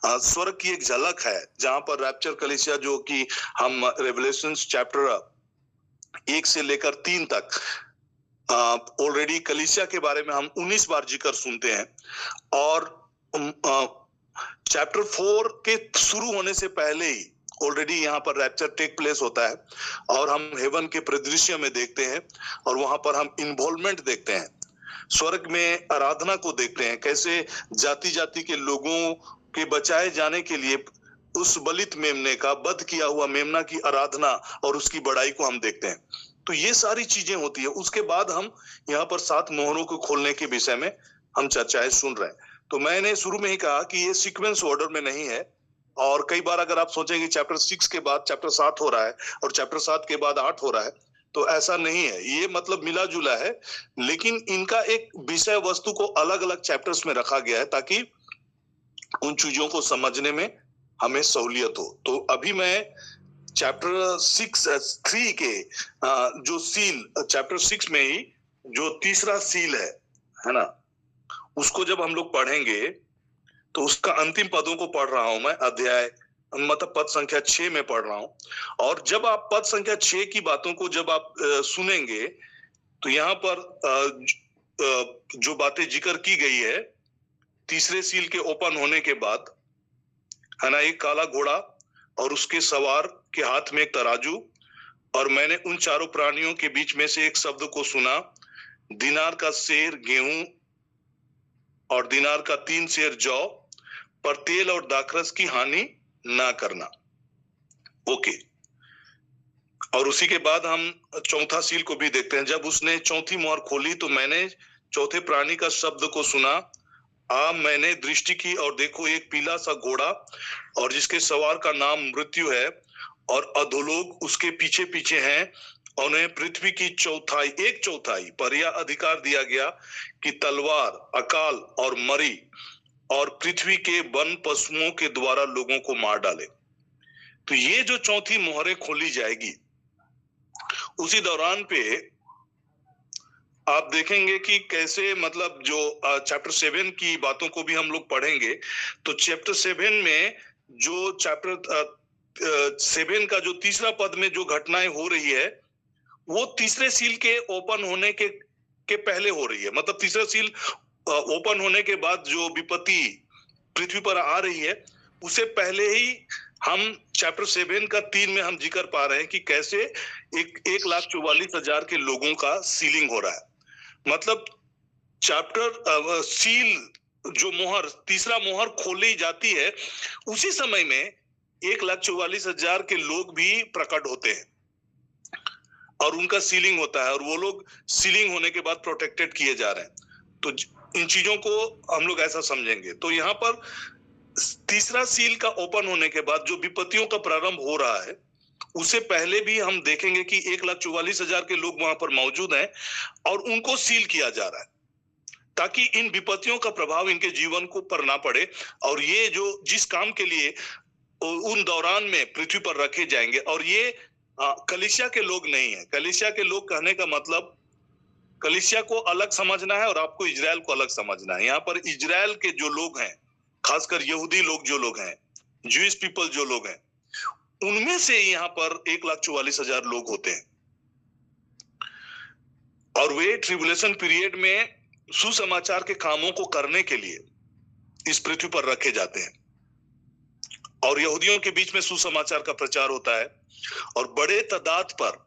स्वर्ग की एक झलक है, जहां पर रैप्चर कलीसिया, जो कि हम रेवलेशन चैप्टर 1 से लेकर 3 तक ऑलरेडी कलीसिया के बारे में हम 19 बार जिक्र सुनते हैं, और चैप्टर 4 के शुरू होने से पहले ही ऑलरेडी यहाँ पर रैप्चर टेक प्लेस होता है, और हम हेवन के परिदृश्य में देखते हैं, और वहां पर हम इन्वॉल्वमेंट देखते हैं, स्वर्ग में आराधना को देखते हैं, कैसे जाति जाति के लोगों के बचाए जाने के लिए उस बलित मेमने का, बध किया हुआ मेमना की आराधना और उसकी बड़ाई को हम देखते हैं। तो ये सारी चीजें होती है। उसके बाद हम यहाँ पर 7 मोहरों को खोलने के विषय में हम चर्चाएं सुन रहे हैं। तो मैंने शुरू में ही कहा कि ये सीक्वेंस ऑर्डर में नहीं है, और कई बार अगर आप सोचेंगे चैप्टर 6 के बाद चैप्टर 7 हो रहा है और चैप्टर 7 के बाद 8 हो रहा है, तो ऐसा नहीं है। ये मतलब मिला जुला है, लेकिन इनका एक विषय वस्तु को अलग अलग चैप्टर्स में रखा गया है ताकि उन चीजों को समझने में हमें सहूलियत हो। तो अभी मैं चैप्टर 3 के जो सील, चैप्टर 6 में ही जो तीसरा सील है ना, उसको जब हम लोग पढ़ेंगे तो उसका अंतिम पदों को पढ़ रहा हूं मैं, अध्याय मतलब पद संख्या 6 में पढ़ रहा हूं। और जब आप पद संख्या 6 की बातों को जब आप सुनेंगे, तो यहाँ पर जो बातें जिक्र की गई है तीसरे सील के ओपन होने के बाद, है ना, एक काला घोड़ा और उसके सवार के हाथ में एक तराजू, और मैंने उन चारों प्राणियों के बीच में से एक शब्द को सुना, दिनार का सेर गेहूं और दिनार का 3 सेर जौ, पर तेल और दाखरस की हानि ना करना। ओके। और उसी के बाद हम चौथा सील को भी देखते हैं। जब उसने चौथी मोहर खोली तो मैंने चौथे प्राणी का शब्द को सुना, मैंने दृष्टि की और देखो एक पीला सा घोड़ा, और जिसके सवार का नाम मृत्यु है, और अधोलोक उसके पीछे पीछे हैं, और उन्हें पृथ्वी की एक चौथाई पर यह अधिकार दिया गया कि तलवार, अकाल और मरी और पृथ्वी के वन पशुओं के द्वारा लोगों को मार डाले। तो ये जो चौथी मोहरें खोली जाएगी, उसी दौरान पे आप देखेंगे कि कैसे, मतलब जो चैप्टर 7 की बातों को भी हम लोग पढ़ेंगे, तो चैप्टर 7 में जो चैप्टर 7 का जो तीसरा पद में जो घटनाएं हो रही है, वो तीसरे सील के ओपन होने के पहले हो रही है। मतलब तीसरा सील ओपन होने के बाद जो विपत्ति पृथ्वी पर आ रही है, उससे पहले ही हम चैप्टर 7 का 3 में हम जिक्र पा रहे हैं कि कैसे 1,44,000 के लोगों का सीलिंग हो रहा है। मतलब चैप्टर सील जो मोहर, तीसरा मोहर खोली जाती है, उसी समय में 1,44,000 के लोग भी प्रकट होते हैं और उनका सीलिंग होता है, और वो लोग सीलिंग होने के बाद प्रोटेक्टेड किए जा रहे हैं। तो इन चीजों को हम लोग ऐसा समझेंगे। तो यहाँ पर तीसरा सील का ओपन होने के बाद जो विपत्तियों का प्रारंभ हो रहा है, उससे पहले भी हम देखेंगे कि 1,44,000 के लोग वहां पर मौजूद हैं और उनको सील किया जा रहा है। ताकि इन विपत्तियों का प्रभाव इनके जीवन को पर ना पड़े, और ये जो जिस काम के लिए उन दौरान में पृथ्वी पर रखे जाएंगे, और ये कलीसिया के लोग नहीं है। कलीसिया के लोग कहने का मतलब कलीसिया को अलग समझना है और आपको इजराइल को अलग समझना है। यहाँ पर इजराइल के जो लोग हैं, खासकर यहूदी लोग जो लोग हैं, ज्यूइश पीपल जो लोग हैं, उनमें से यहाँ पर 1,44,000 लोग होते हैं, और वे ट्रिबुलेशन पीरियड में सुसमाचार के कामों को करने के लिए इस पृथ्वी पर रखे जाते हैं, और यहूदियों के बीच में सुसमाचार का प्रचार होता है, और बड़े तादाद पर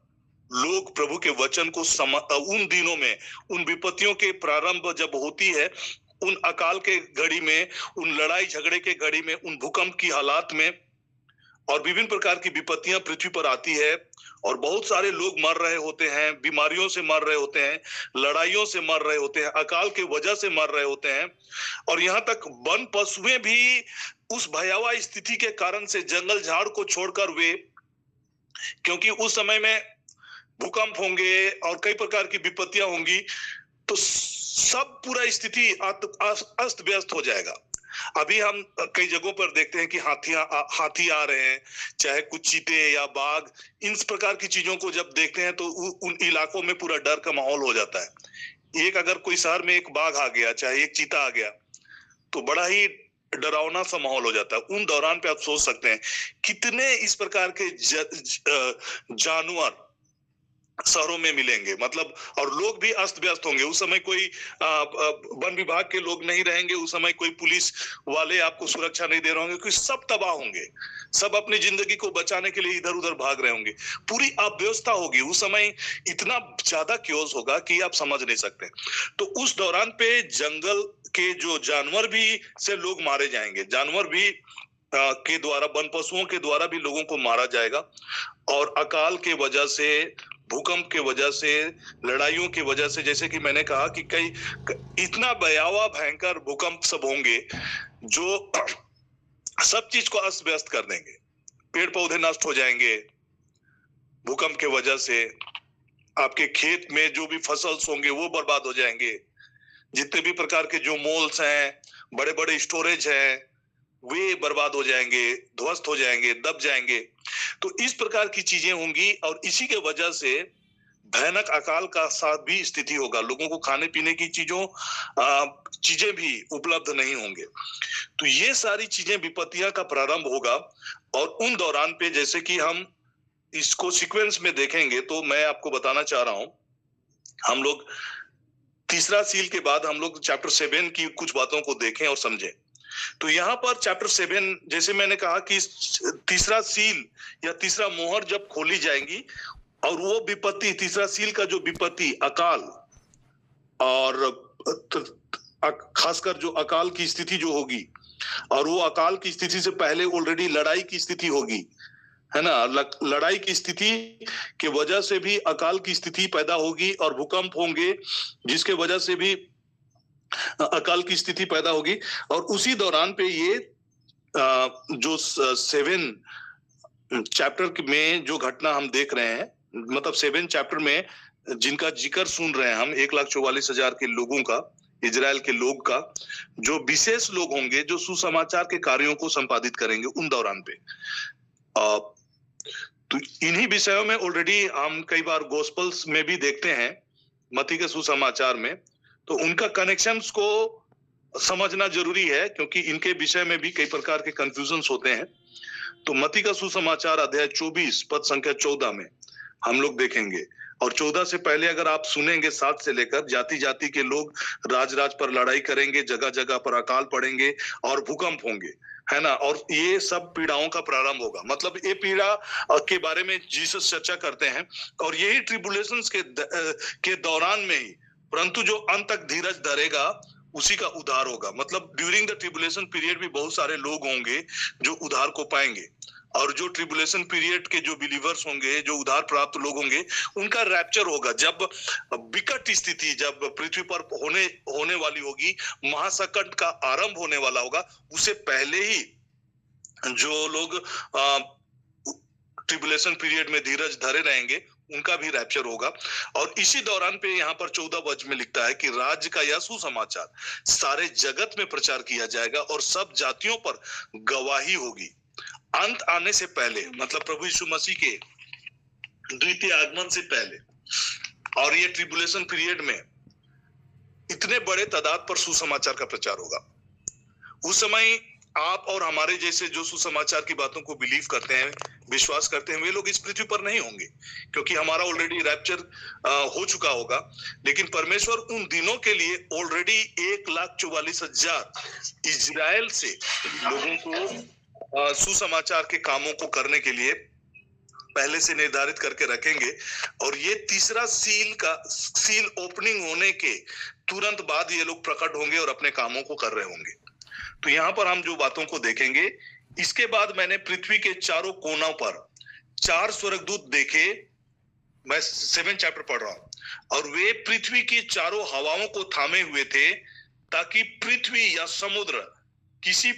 लोग प्रभु के वचन को उन दिनों में, उन विपत्तियों के प्रारंभ जब होती है, उन अकाल के घड़ी में, उन लड़ाई झगड़े के घड़ी में, उन भूकंप की हालात में, और विभिन्न प्रकार की विपत्तियां पृथ्वी पर आती है, और बहुत सारे लोग मर रहे होते हैं, बीमारियों से मर रहे होते हैं, लड़ाइयों से मर रहे होते हैं, अकाल के वजह से मर रहे होते हैं, और यहाँ तक वन पशुएं भी उस भयावह स्थिति के कारण से जंगल झाड़ को छोड़कर वे, क्योंकि उस समय में भूकंप होंगे और कई प्रकार की विपत्तियां होंगी, तो सब पूरा स्थिति अस्त व्यस्त हो जाएगा। अभी हम कई जगहों पर देखते हैं कि हाथी आ रहे हैं, चाहे कुछ चीते या बाघ, इन प्रकार की चीजों को जब देखते हैं तो उन इलाकों में पूरा डर का माहौल हो जाता है। एक अगर कोई शहर में एक बाघ आ गया, चाहे एक चीता आ गया, तो बड़ा ही डरावना सा माहौल हो जाता है। उन दौरान पे आप सोच सकते हैं कितने इस प्रकार के जानवर शहरों में मिलेंगे, मतलब, और लोग भी अस्त व्यस्त होंगे। उस समय कोई वन विभाग के लोग नहीं रहेंगे, उस समय कोई पुलिस वाले आपको सुरक्षा नहीं दे रहे होंगे, क्योंकि सब तबाह होंगे, सब अपनी जिंदगी को बचाने के लिए इधर उधर भाग रहे होंगे, पूरी अव्यवस्था होगी। उस समय इतना ज्यादा क्योस होगा कि आप समझ नहीं सकते। तो उस दौरान पे जंगल के जो जानवर भी से लोग मारे जाएंगे, जानवर भी के द्वारा, वन पशुओं के द्वारा भी लोगों को मारा जाएगा, और अकाल के वजह से, भूकंप के वजह से, लड़ाइयों की वजह से, जैसे कि मैंने कहा कि कई इतना भयावह भयंकर भूकंप सब होंगे जो सब चीज को अस्त व्यस्त कर देंगे। पेड़ पौधे नष्ट हो जाएंगे भूकंप के वजह से, आपके खेत में जो भी फसल होंगे वो बर्बाद हो जाएंगे, जितने भी प्रकार के जो मॉल्स हैं, बड़े बड़े स्टोरेज हैं, वे बर्बाद हो जाएंगे, ध्वस्त हो जाएंगे, दब जाएंगे। तो इस प्रकार की चीजें होंगी, और इसी के वजह से भयानक अकाल का साथ भी स्थिति होगा। लोगों को खाने पीने की चीजें भी उपलब्ध नहीं होंगे। तो ये सारी चीजें, विपत्तियां का प्रारंभ होगा, और उन दौरान पे, जैसे कि हम इसको सीक्वेंस में देखेंगे, तो मैं आपको बताना चाह रहा हूं, हम लोग तीसरा सील के बाद हम लोग चैप्टर 7 की कुछ बातों को देखें और समझें। तो यहाँ पर चैप्टर 7, जैसे मैंने कहा कि तीसरा सील या तीसरा मोहर जब खोली जाएंगी, और वो विपत्ति, तीसरा सील का जो विपत्ति, अकाल, और खासकर जो अकाल की स्थिति जो होगी, और वो अकाल की स्थिति से पहले ऑलरेडी लड़ाई की स्थिति होगी, है ना। लड़ाई की स्थिति के वजह से भी अकाल की स्थिति पैदा होगी, और भूकंप होंगे जिसके वजह से भी अकाल की स्थिति पैदा होगी। और उसी दौरान पे ये जो 7 चैप्टर में जो घटना हम देख रहे हैं, मतलब 7 चैप्टर में जिनका जिक्र सुन रहे हैं हम, 1,44,000 के लोगों का, इजराइल के लोग का, जो विशेष लोग होंगे जो सुसमाचार के कार्यों को संपादित करेंगे उन दौरान पे। तो इन्हीं विषयों में ऑलरेडी हम कई बार गॉस्पेल्स में भी देखते हैं, मत्ती के सुसमाचार में, तो उनका कनेक्शंस को समझना जरूरी है, क्योंकि इनके विषय में भी कई प्रकार के कंफ्यूजन्स होते हैं। तो मत्ती का सुसमाचार अध्याय 24 पद संख्या 14 में हम लोग देखेंगे, और 14 से पहले अगर आप सुनेंगे, 7 से लेकर, जाति जाति के लोग राज पर लड़ाई करेंगे, जगह जगह पर अकाल पड़ेंगे और भूकंप होंगे, है ना, और ये सब पीड़ाओं का प्रारंभ होगा। मतलब ये पीड़ा के बारे में जीसस चर्चा करते हैं, और यही ट्रिबुलेशंस के दौरान में ही, परंतु जो अंत तक धीरज धरेगा उसी का उद्धार होगा। मतलब ड्यूरिंग द ट्रिबुलेशन पीरियड भी बहुत सारे लोग होंगे जो उद्धार को पाएंगे, और जो ट्रिबुलेशन पीरियड के जो बिलीवर्स होंगे, जो उद्धार प्राप्त लोग होंगे, उनका रैप्चर होगा जब विकट स्थिति जब पृथ्वी पर होने वाली होगी, महासंकट का आरंभ होने वाला होगा, उससे पहले ही जो लोग ट्रिबुलेशन पीरियड में धीरज धरे रहेंगे उनका भी रैप्चर होगा। और इसी दौरान पे यहाँ पर 14 वच में लिखता है कि राज्य का यह सुसमाचार सारे जगत में प्रचार किया जाएगा और सब जातियों पर गवाही होगी। अंत आने से पहले, मतलब प्रभु यीशु मसीह के द्वितीय आगमन से पहले, और ये ट्रिबुलेशन पीरियड में इतने बड़े तादाद पर सुसमाचार का प्रचार होगा। उस समय आप और हमारे जैसे जो सुसमाचार की बातों को बिलीव करते हैं, विश्वास करते हैं, वे लोग इस पृथ्वी पर नहीं होंगे, क्योंकि हमारा ऑलरेडी रैप्चर हो चुका होगा। लेकिन परमेश्वर उन दिनों के लिए ऑलरेडी 1,44,000 इजराइल से लोगों को सुसमाचार के कामों को करने के लिए पहले से निर्धारित करके रखेंगे। और ये तीसरा सील ओपनिंग होने के तुरंत बाद ये लोग प्रकट होंगे और अपने कामों को कर रहे होंगे। तो यहाँ पर हम जो बातों को देखेंगे, इसके बाद मैंने पृथ्वी के चारों कोनों पर 4 स्वर्गदूत देखे। मैं 7 चैप्टर पढ़ रहा हूं। और वे पृथ्वी की चारों हवाओं को थामे हुए थे, ताकि पृथ्वी या समुद्र किसी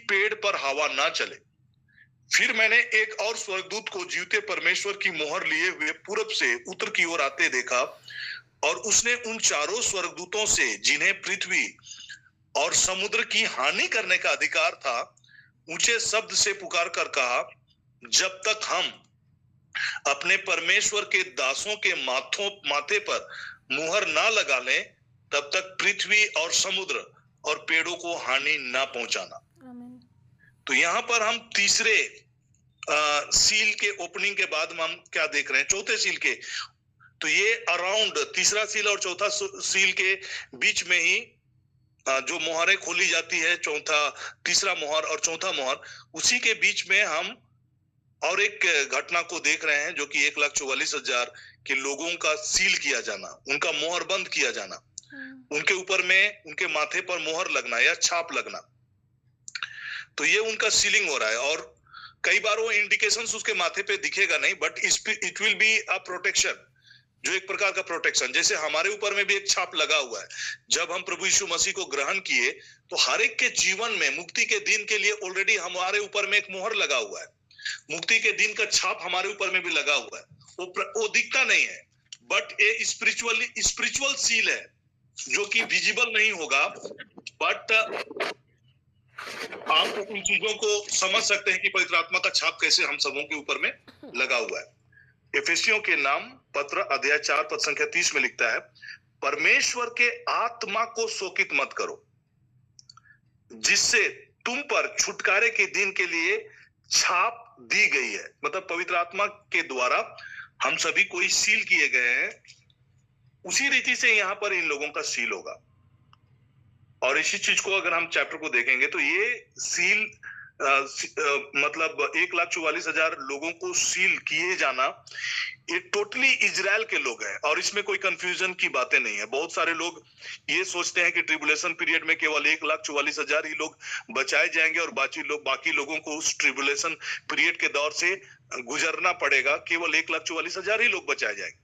पेड़ पर हवा ना चले। फिर मैंने एक और स्वर्गदूत को जीवते परमेश्वर की मोहर लिए हुए पूरब से उत्तर की ओर आते देखा, और उसने उन चारों स्वर्गदूतों से, जिन्हें पृथ्वी और समुद्र की हानि करने का अधिकार था, ऊंचे शब्द से पुकार कर कहा, जब तक हम अपने परमेश्वर के दासों के माथे पर मुहर ना लगा लें, तब तक पृथ्वी और समुद्र और पेड़ों को हानि ना पहुंचाना। तो यहाँ पर हम तीसरे सील के ओपनिंग के बाद हम क्या देख रहे हैं, चौथे सील के। तो ये अराउंड तीसरा सील और चौथा सील के बीच में ही जो मोहरें खोली जाती है, तीसरा मोहर और चौथा मोहर, उसी के बीच में हम और एक घटना को देख रहे हैं, जो कि 1,44,000 के लोगों का सील किया जाना, उनका मोहर बंद किया जाना, उनके ऊपर में उनके माथे पर मोहर लगना या छाप लगना। तो ये उनका सीलिंग हो रहा है। और कई बार वो इंडिकेशंस उसके माथे पे दिखेगा नहीं, but it will be a protection, जो एक प्रकार का प्रोटेक्शन। जैसे हमारे ऊपर में भी एक छाप लगा हुआ है। जब हम प्रभु यीशु मसीह को ग्रहण किए, तो हर एक के जीवन में मुक्ति के दिन के लिए ऑलरेडी हमारे ऊपर में एक मोहर लगा हुआ है। मुक्ति के दिन का छाप हमारे ऊपर में भी लगा हुआ है। वो दिखता नहीं है, बट ये स्पिरिचुअल सील है, जो कि विजिबल नहीं होगा, बट आप उन चीजों को समझ सकते हैं कि पवित्र आत्मा का छाप कैसे हम सबों के ऊपर में लगा हुआ है। एफेसियों के नाम पत्र अध्याय 4 पद संख्या 30 में लिखता है, परमेश्वर के आत्मा को शोकित मत करो, जिससे तुम पर छुटकारे के दिन के लिए छाप दी गई है। मतलब पवित्र आत्मा के द्वारा हम सभी को सील किए गए हैं। उसी रीति से यहाँ पर इन लोगों का सील होगा। और इसी चीज को अगर हम चैप्टर को देखेंगे, तो ये सील मतलब 1,44,000 लोगों को सील किए जाना, ये टोटली इजराइल के लोग हैं। और इसमें कोई कंफ्यूजन की बातें नहीं है। बहुत सारे लोग ये सोचते हैं कि ट्रिबुलेशन पीरियड में केवल 1,44,000 ही लोग बचाए जाएंगे और बाकी लोगों को उस ट्रिबुलेशन पीरियड के दौर से गुजरना पड़ेगा, केवल 1,44,000 ही लोग बचाए जाएंगे।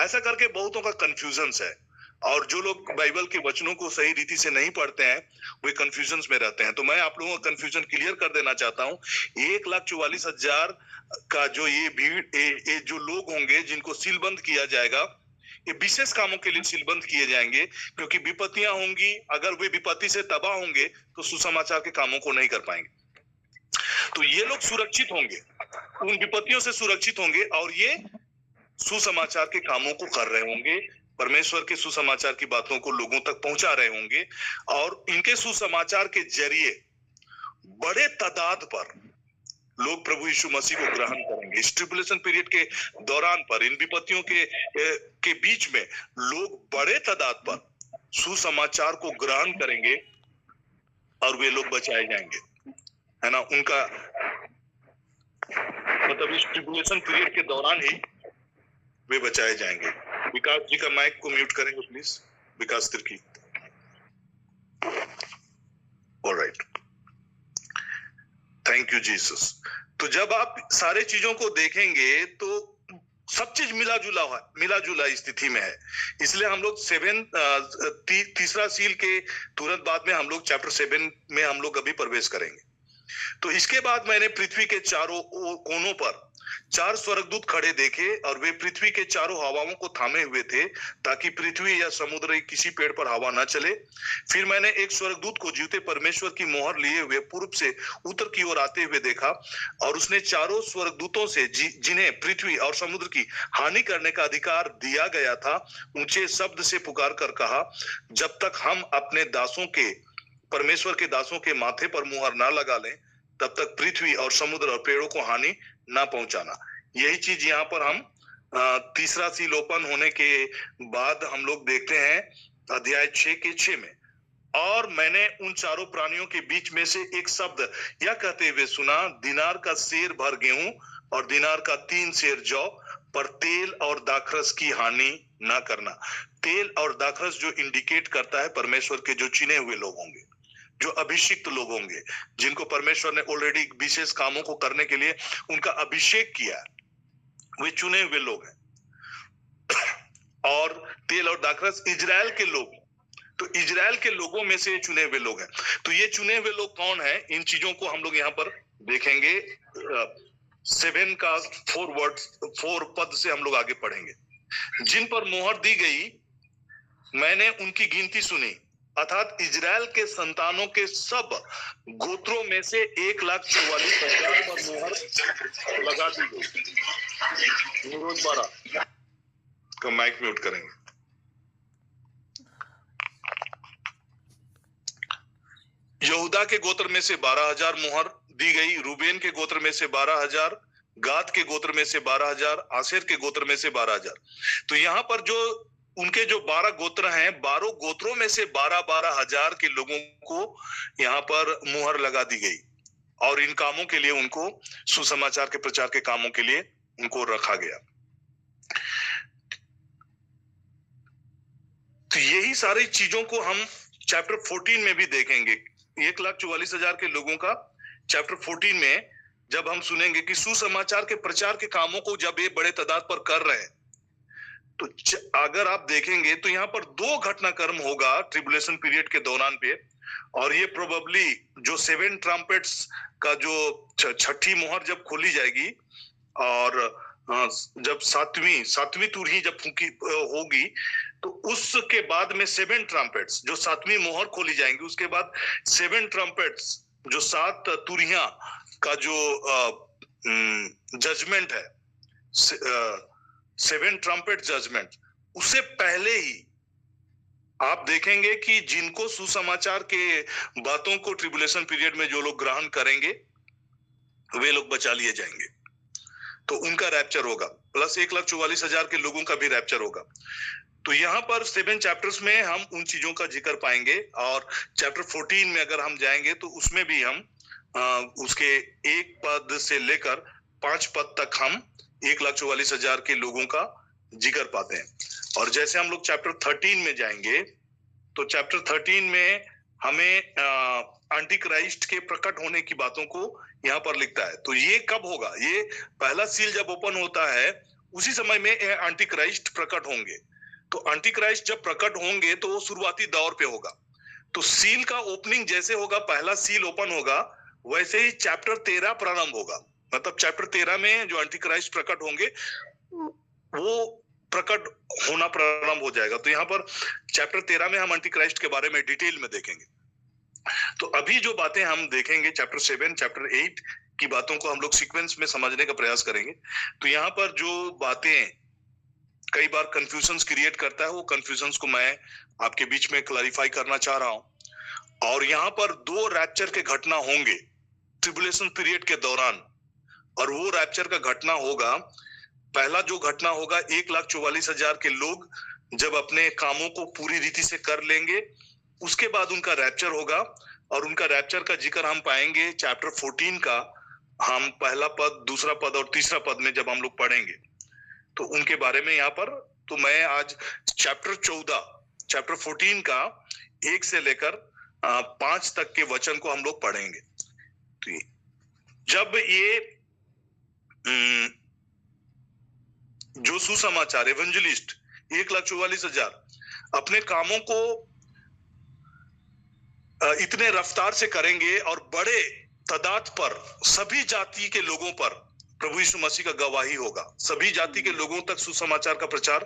ऐसा करके बहुतों का कंफ्यूजन है। और जो लोग बाइबल के वचनों को सही रीति से नहीं पढ़ते हैं, वे कंफ्यूजन में रहते हैं। तो मैं आप लोगों का कंफ्यूजन क्लियर कर देना चाहता हूँ। 1,44,000 का जो ये भीड़, ये जो लोग होंगे जिनको सीलबंद किया जाएगा, ये विशेष कामों के लिए सीलबंद किए जाएंगे, क्योंकि विपत्तियां होंगी। अगर वे विपत्ति से तबाह होंगे तो सुसमाचार के कामों को नहीं कर पाएंगे। तो ये लोग सुरक्षित होंगे, उन विपत्तियों से सुरक्षित होंगे, और ये सुसमाचार के कामों को कर रहे होंगे, परमेश्वर के सुसमाचार की बातों को लोगों तक पहुंचा रहे होंगे। और इनके सुसमाचार के जरिए बड़े तादाद पर लोग प्रभु यीशु मसीह को ग्रहण करेंगे। इस ट्रिबुलेशन पीरियड के दौरान पर, इन विपत्तियों के बीच में लोग बड़े तादाद पर सुसमाचार को ग्रहण करेंगे और वे लोग बचाए जाएंगे, है ना। उनका मतलब इस ट्रिबुलेशन पीरियड के दौरान ही वे बचाए जाएंगे। विकास जी का माइक को म्यूट करेंगे please, Vikas Tirkey. Alright, thank you Jesus. तो जब आप सारे चीजों को देखेंगे तो सब चीज मिला जुला स्थिति में है। इसलिए हम लोग तीसरा सील के तुरंत बाद में हम लोग चैप्टर 7 में हम लोग अभी प्रवेश करेंगे। तो इसके बाद मैंने पृथ्वी के चारों कोनों पर 4 स्वर्गदूत खड़े देखे और वे पृथ्वी के चारों हवाओं को थामे हुए थे ताकि पृथ्वी या समुद्र के किसी पेड़ पर हवा न चले। फिर मैंने एक स्वर्गदूत को जीवते परमेश्वर की मोहर लिए हुए पूर्व से उत्तर की ओर आते हुए देखा और उसने चारों स्वर्गदूतों से जिन्हें पृथ्वी और समुद्र की हानि करने का अधिकार दिया गया था ऊंचे शब्द से पुकार कर कहा, जब तक हम अपने दासों के परमेश्वर के दासों के माथे पर मुहर ना लगा लें तब तक पृथ्वी और समुद्र और पेड़ों को हानि ना पहुंचाना। यही चीज यहाँ पर हम तीसरा सील ओपन होने के बाद हम लोग देखते हैं अध्याय 6 के 6 में। और मैंने उन चारों प्राणियों के बीच में से एक शब्द यह कहते हुए सुना, दिनार का सेर भर गेहूं और दिनार का 3 सेर जौ पर तेल और दाखरस की हानि ना करना। तेल और दाखरस जो इंडिकेट करता है परमेश्वर के जो चुने हुए लोग होंगे, जो अभिषिक्त लोग होंगे, जिनको परमेश्वर ने ऑलरेडी विशेष कामों को करने के लिए उनका अभिषेक किया है, वे चुने हुए लोग हैं। और तेल और दाखरस इजराइल के लोग, तो इजराइल के लोगों में से चुने हुए लोग हैं। तो ये चुने हुए लोग कौन है, इन चीजों को हम लोग यहाँ पर देखेंगे। 7 का 4 पद से हम लोग आगे पढ़ेंगे। जिन पर मोहर दी गई मैंने उनकी गिनती सुनी, अर्थात इजराइल के संतानों के सब गोत्रों में से 1,44,000 पर मोहर लगा दी गई। निरोध 12 का माइक म्यूट करेंगे। यहूदा के गोत्र में से 12,000 मोहर दी गई, रूबेन के गोत्र में से 12,000, गाद के गोत्र में से 12,000, आसेर के गोत्र में से 12,000। तो यहाँ पर जो उनके जो 12 गोत्र हैं, 12 गोत्रों में से 12,000 के लोगों को यहाँ पर मुहर लगा दी गई और इन कामों के लिए उनको, सुसमाचार के प्रचार के कामों के लिए उनको रखा गया। तो यही सारी चीजों को हम चैप्टर 14 में भी देखेंगे। 1,44,000 के लोगों का चैप्टर 14 में जब हम सुनेंगे कि सुसमाचार के प्रचार के कामों को जब ये बड़े तादाद पर कर रहे हैं, तो अगर आप देखेंगे तो यहाँ पर 2 घटनाक्रम होगा ट्रिबुलेशन पीरियड के दौरान पे। और ये प्रोबेबली जो 7 ट्रम्पेट्स का जो छठी मोहर जब खोली जाएगी और जब सातवीं तुरही जब फूंकी होगी, तो उसके बाद में 7 ट्रम्पेट्स जो 7वीं मोहर खोली जाएंगी, उसके बाद 7 ट्रम्पेट्स जो 7 तुरहियां का जो जजमेंट है, 7 ट्रम्पेट जजमेंट, उससे पहले ही आप देखेंगे कि जिनको सुसमाचार के बातों को ट्रिबुलेशन पीरियड में जो लोग ग्रहण करेंगे वे लोग बचा लिए जाएंगे, तो उनका रैप्चर होगा, प्लस 1,44,000 के लोगों का भी रैप्चर होगा। तो यहाँ पर 7 चैप्टर्स में हम उन चीजों का जिक्र पाएंगे। और चैप्टर 14 में अगर हम जाएंगे तो उसमें भी हम उसके 1 पद से लेकर 5 पद तक हम 1,44,000 के लोगों का जिक्र पाते हैं। और जैसे हम लोग चैप्टर 13 में जाएंगे तो चैप्टर 13 में हमें एंटी क्राइस्ट के प्रकट होने की बातों को यहाँ पर लिखता है। तो ये कब होगा, ये पहला सील जब ओपन होता है उसी समय में एंटी क्राइस्ट प्रकट होंगे। तो एंटी क्राइस्ट जब प्रकट होंगे तो वो शुरुआती दौर पे होगा। तो सील का ओपनिंग जैसे होगा, पहला सील ओपन होगा, वैसे ही चैप्टर 13 प्रारंभ होगा। मतलब चैप्टर 13 में जो एंटी क्राइस्ट प्रकट होंगे वो प्रकट होना प्रारंभ हो जाएगा। तो यहाँ पर चैप्टर 13 में हम एंटी क्राइस्ट के बारे में डिटेल में देखेंगे। तो अभी जो बातें हम देखेंगे चैप्टर 7, चैप्टर 8 की बातों को हम लोग सीक्वेंस में समझने का प्रयास करेंगे। तो यहाँ पर जो बातें कई बार कंफ्यूजन्स क्रिएट करता है, वो कंफ्यूजन्स को मैं आपके बीच में क्लैरिफाई करना चाह रहा हूं। और यहाँ पर 2 रैप्चर के घटना होंगे ट्रिबुलेशन पीरियड के दौरान, और वो रैप्चर का घटना होगा, पहला जो घटना होगा 1,44,000 के लोग जब अपने कामों को पूरी रीति से कर लेंगे, उसके बाद उनका रैप्चर होगा। और उनका रैप्चर का जिक्र हम पाएंगे चैप्टर 14 का, हम पहला पद, दूसरा पद और तीसरा पद में जब हम लोग पढ़ेंगे तो उनके बारे में यहाँ पर। तो मैं आज चैप्टर 14 का 1 से लेकर 5 तक के वचन को हम लोग पढ़ेंगे। तो जब ये जो सुसमाचार एवेंजलिस्ट 1,44,000 अपने कामों को इतने रफ्तार से करेंगे और बड़े तादाद पर सभी जाति के लोगों पर प्रभु यीशु मसीह का गवाही होगा, सभी जाति के लोगों तक सुसमाचार का प्रचार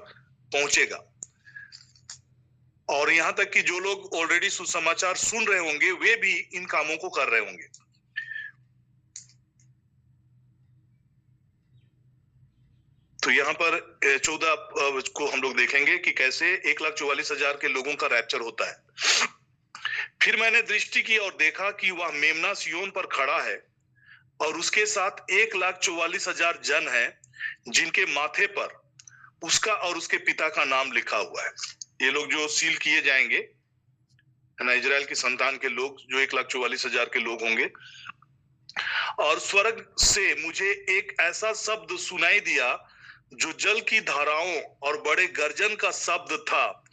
पहुंचेगा। और यहाँ तक कि जो लोग ऑलरेडी सुसमाचार सुन रहे होंगे वे भी इन कामों को कर रहे होंगे। तो यहाँ पर 14 को हम लोग देखेंगे कि कैसे 1,44,000 के लोगों का रैप्चर होता है। फिर मैंने दृष्टि की और देखा कि वह मेमना सिय्योन पर खड़ा है और उसके साथ 1,44,000 जन हैं जिनके माथे पर उसका और उसके पिता का नाम लिखा हुआ है। ये लोग जो सील किए जाएंगे है ना, इजराइल की संतान के लोग जो 1,44,000 के लोग होंगे। और स्वर्ग से मुझे एक ऐसा शब्द सुनाई दिया जो जल की धाराओं और बड़े गर्जन का शब्द था,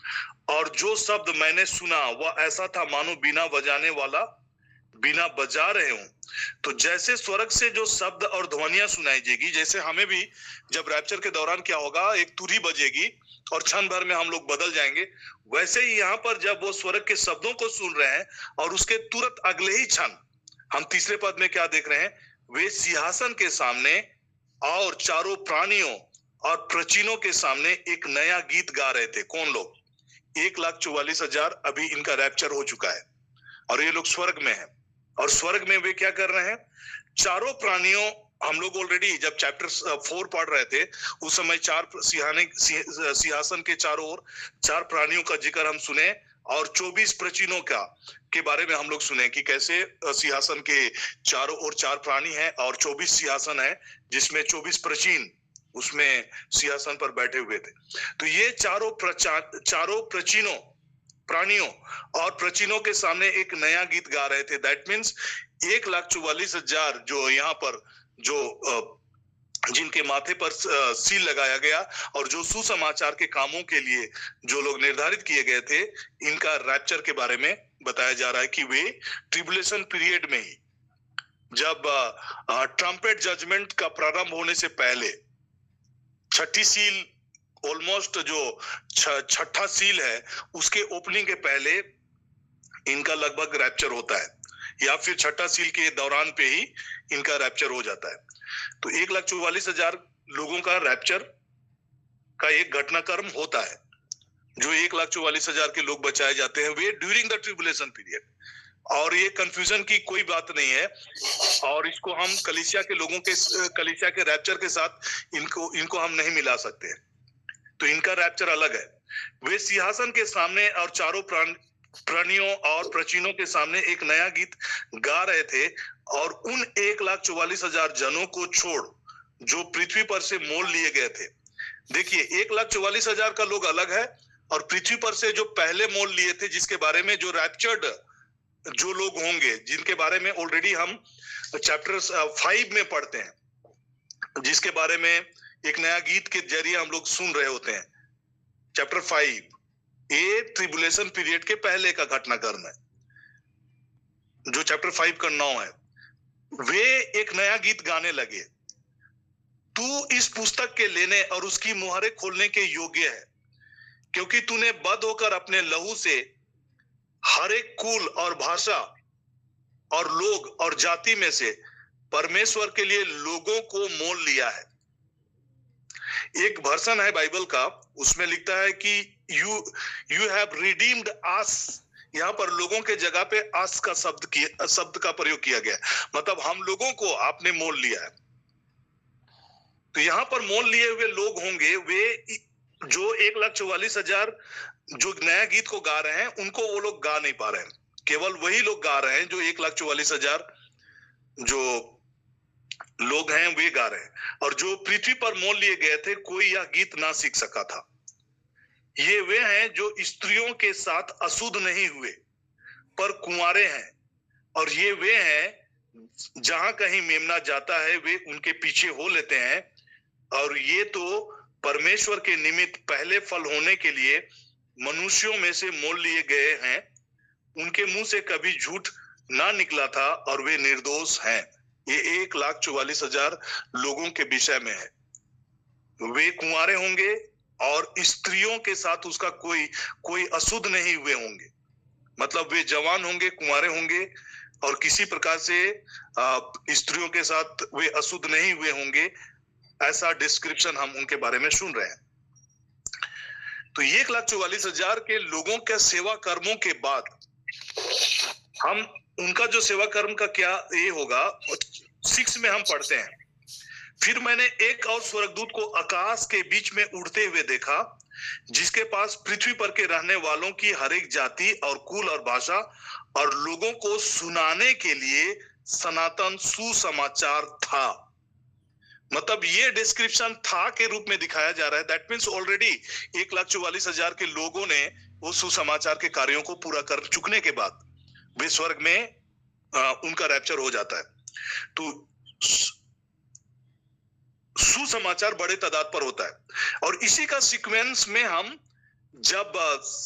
और जो शब्द मैंने सुना वह ऐसा था मानो बीना बजाने वाला बीना बजा रहे हूं। तो जैसे स्वर्ग से जो शब्द और ध्वनियां सुनाई देगी, जैसे हमें भी जब रैप्चर के दौरान क्या होगा, एक तुरही बजेगी और क्षण भर में हम लोग बदल जाएंगे, वैसे ही यहाँ पर जब वो स्वर्ग के शब्दों को सुन रहे हैं और उसके तुरंत अगले ही क्षण हम तीसरे पद में क्या देख रहे हैं, वे सिंहासन के सामने और चारों प्राणियों और प्रचीनों के सामने एक नया गीत गा रहे थे। कौन लोग? 1,44,000 अभी इनका रैप्चर हो चुका है और ये लोग स्वर्ग में हैं। और स्वर्ग में वे क्या कर रहे हैं? चारों प्राणियों, हम लोग ऑलरेडी जब चैप्टर 4 पढ़ रहे थे उस समय सिंहासन के चारों ओर 4 प्राणियों का जिक्र हम सुने और 24 प्रचीनों का के बारे में हम लोग सुने कि कैसे सिंहासन के चारों ओर 4 प्राणी हैं और 24 सिंहासन है जिसमें 24 प्रचीन उसमें सिंहासन पर बैठे हुए थे। तो ये चारों प्रचीनों प्राणियों और प्रचीनों के सामने एक नया गीत गा रहे थे। दैट मीन्स 1,44,000 जो यहाँ पर जो जिनके माथे पर सील लगाया गया और जो सुसमाचार के कामों के लिए जो लोग निर्धारित किए गए थे, इनका रैप्चर के बारे में बताया जा रहा है कि वे ट्रिबुलेशन पीरियड में ही, जब ट्रम्पेट जजमेंट का प्रारंभ होने से पहले, छठी सील ऑलमोस्ट जो छठा सील है उसके ओपनिंग के पहले इनका लगभग रैप्चर होता है, या फिर छठा सील के दौरान पे ही इनका रैप्चर हो जाता है। तो 1,44,000 लोगों का रैप्चर का एक घटनाक्रम होता है। जो 1,44,000 के लोग बचाए जाते हैं वे ड्यूरिंग द ट्रिबुलेशन पीरियड, और ये कंफ्यूजन की कोई बात नहीं है। और इसको हम कलीसिया के रैप्चर के साथ इनको हम नहीं मिला सकते। तो इनका रैप्चर अलग है। वे सिंहासन के सामने और चारों प्राणियों और प्रचीनों के सामने एक नया गीत गा रहे थे, और उन 1,44,000 जनों को छोड़ जो पृथ्वी पर से मोल लिए गए थे। देखिए 1,44,000 का लोग अलग है, और पृथ्वी पर से जो पहले मोल लिए थे, जिसके बारे में जो रैप्चर्ड जो लोग होंगे, जिनके बारे में ऑलरेडी हम चैप्टर 5 में पढ़ते हैं, जिसके बारे में एक नया गीत के जरिए हम लोग सुन रहे होते हैं। चैप्टर 5 ये ट्रिबुलेशन पीरियड के पहले का घटनाक्रम है, जो चैप्टर 5 का 9 है। वे एक नया गीत गाने लगे, तू इस पुस्तक के लेने और उसकी मुहरें खोलने के योग्य है, क्योंकि तूने बद होकर अपने लहू से हर एक कुल और भाषा और लोग और जाति में से परमेश्वर के लिए लोगों को मोल लिया है। एक वर्जन है बाइबल का, उसमें लिखता है कि यू हैव रिडीम्ड अस। यहाँ पर लोगों के जगह पे अस का शब्द का प्रयोग किया गया, मतलब हम लोगों को आपने मोल लिया है। तो यहाँ पर मोल लिए हुए लोग होंगे वे जो 1,44,000 जो नया गीत को गा रहे हैं, उनको वो लोग गा नहीं पा रहे हैं। केवल वही लोग गा रहे हैं जो 1,44,000 जो लोग हैं वे गा रहे हैं। और जो पृथ्वी पर मोल लिए गए थे, कोई यह गीत ना सीख सका था। ये वे हैं जो स्त्रियों के साथ अशुद्ध नहीं हुए पर कुंवारे हैं, और ये वे हैं जहां कहीं मेमना जाता है वे उनके पीछे हो लेते हैं। और ये तो परमेश्वर के निमित्त पहले फल होने के लिए मनुष्यों में से मोल लिए गए हैं। उनके मुंह से कभी झूठ ना निकला था और वे निर्दोष हैं। ये 1,44,000 लोगों के विषय में है। वे कुंवारे होंगे और स्त्रियों के साथ उसका कोई अशुद्ध नहीं हुए होंगे, मतलब वे जवान होंगे, कुंवारे होंगे, और किसी प्रकार से स्त्रियों के साथ वे अशुद्ध नहीं हुए होंगे, ऐसा डिस्क्रिप्शन हम उनके बारे में सुन रहे हैं। तो 1,44,000 के लोगों के सेवा कर्मों के बाद हम उनका जो सेवा कर्म का क्या ये होगा, 6 में हम पढ़ते हैं, फिर मैंने एक और स्वर्गदूत को आकाश के बीच में उड़ते हुए देखा, जिसके पास पृथ्वी पर के रहने वालों की हर एक जाति और कुल और भाषा और लोगों को सुनाने के लिए सनातन सुसमाचार था। मतलब ये डिस्क्रिप्शन था के रूप में दिखाया जा रहा है। दैट मीन्स ऑलरेडी 1,44,000 के लोगों ने वो सुसमाचार के कार्यों को पूरा कर चुकने के बाद वे स्वर्ग में उनका रैप्चर हो जाता है। तो सुसमाचार बड़े तादाद पर होता है। और इसी का सीक्वेंस में हम जब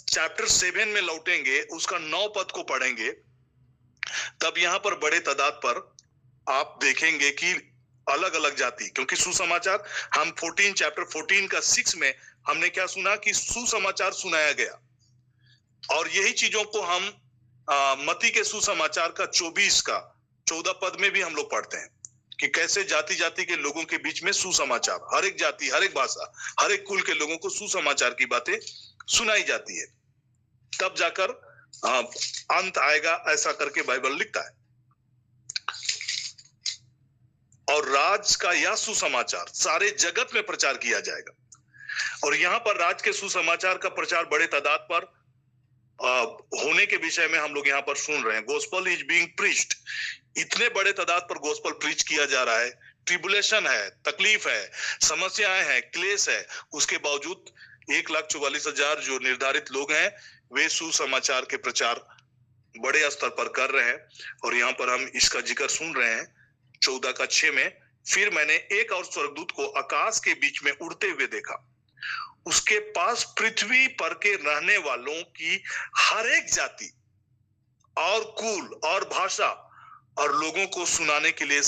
चैप्टर 7 में लौटेंगे, उसका 9 पद को पढ़ेंगे, तब यहां पर बड़े तादाद पर आप देखेंगे कि अलग अलग जाति, क्योंकि सुसमाचार हम चैप्टर 14 का 6 में हमने क्या सुना कि सुसमाचार सुनाया गया, और यही चीजों को हम मत्ती के सुसमाचार का 24 का 14 पद में भी हम लोग पढ़ते हैं कि कैसे जाति जाति के लोगों के बीच में सुसमाचार, हर एक जाति, हर एक भाषा, हर एक कुल के लोगों को सुसमाचार की बातें सुनाई जाती है। तब जाकर अंत आएगा, ऐसा करके बाइबल लिखता है। और राज का यह सुसमाचार सारे जगत में प्रचार किया जाएगा। और यहाँ पर राज के सुसमाचार का प्रचार बड़े तादाद पर होने के विषय में हम लोग यहाँ पर सुन रहे हैं। गोस्पल इज बीइंग प्रीच्ड, इतने बड़े तादाद पर गोस्पल प्रीच किया जा रहा है। ट्रिबुलेशन है, तकलीफ है, समस्याएं हैं, क्लेश है, उसके बावजूद 1,44,000 जो निर्धारित लोग हैं वे सुसमाचार के प्रचार बड़े स्तर पर कर रहे हैं। और यहाँ पर हम इसका जिक्र सुन रहे हैं 14 का 6 में। फिर मैंने एक और स्वर्गदूत को आकाश के बीच में उड़ते हुए देखा, उसके पास पृथ्वी पर के रहने वालों की हर एक जाति और कुल और भाषा और लोगों को सुनाने के लिए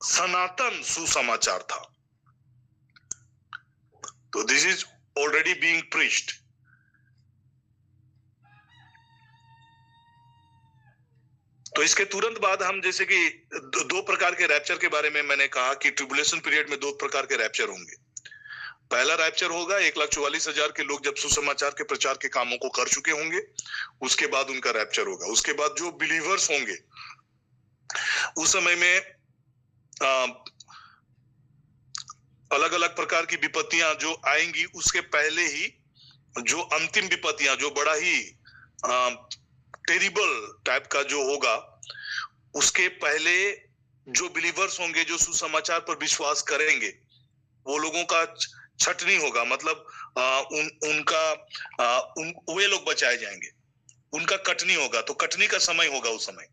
सनातन सुसमाचार था। तो this is already being preached. तो इसके तुरंत बाद हम, जैसे कि दो प्रकार के रैप्चर के बारे में मैंने कहा कि ट्रिबुलेशन पीरियड में 2 प्रकार के रैप्चर होंगे। पहला रैप्चर होगा 1,44,000 के लोग जब सुसमाचार के प्रचार के कामों को कर चुके होंगे, उसके बाद उनका रैप्चर होगा। उसके बाद जो बिलीवर्स होंगे उस समय में अलग अलग प्रकार की विपत्तियां जो आएंगी, उसके पहले ही जो अंतिम विपत्तियां, जो बड़ा ही टेरिबल टाइप का जो होगा, उसके पहले जो बिलीवर्स होंगे, जो सुसमाचार पर विश्वास करेंगे, वो लोगों का छटनी होगा। मतलब वे लोग बचाए जाएंगे, उनका कटनी होगा। तो कटनी का समय होगा उस समय।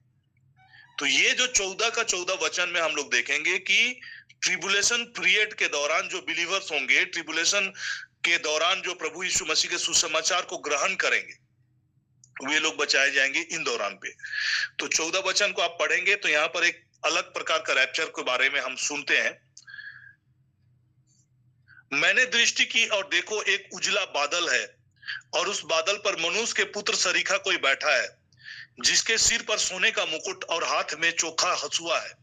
तो ये जो 14 का 14 वचन में हम लोग देखेंगे कि ट्रिबुलेशन पीरियड के दौरान जो बिलीवर्स होंगे, ट्रिबुलेशन के दौरान जो प्रभु यीशु मसीह के सुसमाचार को ग्रहण करेंगे, वे लोग बचाए जाएंगे इन दौरान पे। तो 14 वचन को आप पढ़ेंगे तो यहाँ पर एक अलग प्रकार का रैप्चर के बारे में हम सुनते हैं। मैंने दृष्टि की और देखो एक उजला बादल है, और उस बादल पर मनुष्य के पुत्र सरीखा कोई बैठा है, जिसके सिर पर सोने का मुकुट और हाथ में चोखा हंसुआ है।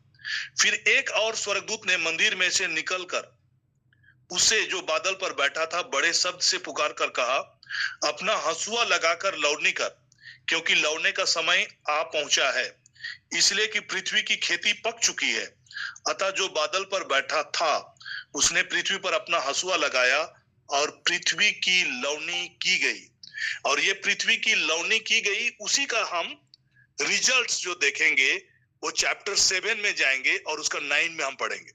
फिर एक और स्वर्गदूत ने मंदिर में से निकलकर उसे जो बादल पर बैठा था बड़े शब्द से पुकार कर कहा, अपना हंसुआ लगाकर लौटनी कर, क्योंकि लौटने का समय आ पहुंचा है, इसलिए कि पृथ्वी की खेती पक चुकी है। अतः जो बादल पर बैठा था उसने पृथ्वी पर अपना हंसुआ लगाया और पृथ्वी की लौटनी की गई। और ये पृथ्वी की लौटनी की गई, उसी का हम रिजल्ट्स जो देखेंगे वो चैप्टर 7 में जाएंगे और उसका 9 में हम पढ़ेंगे।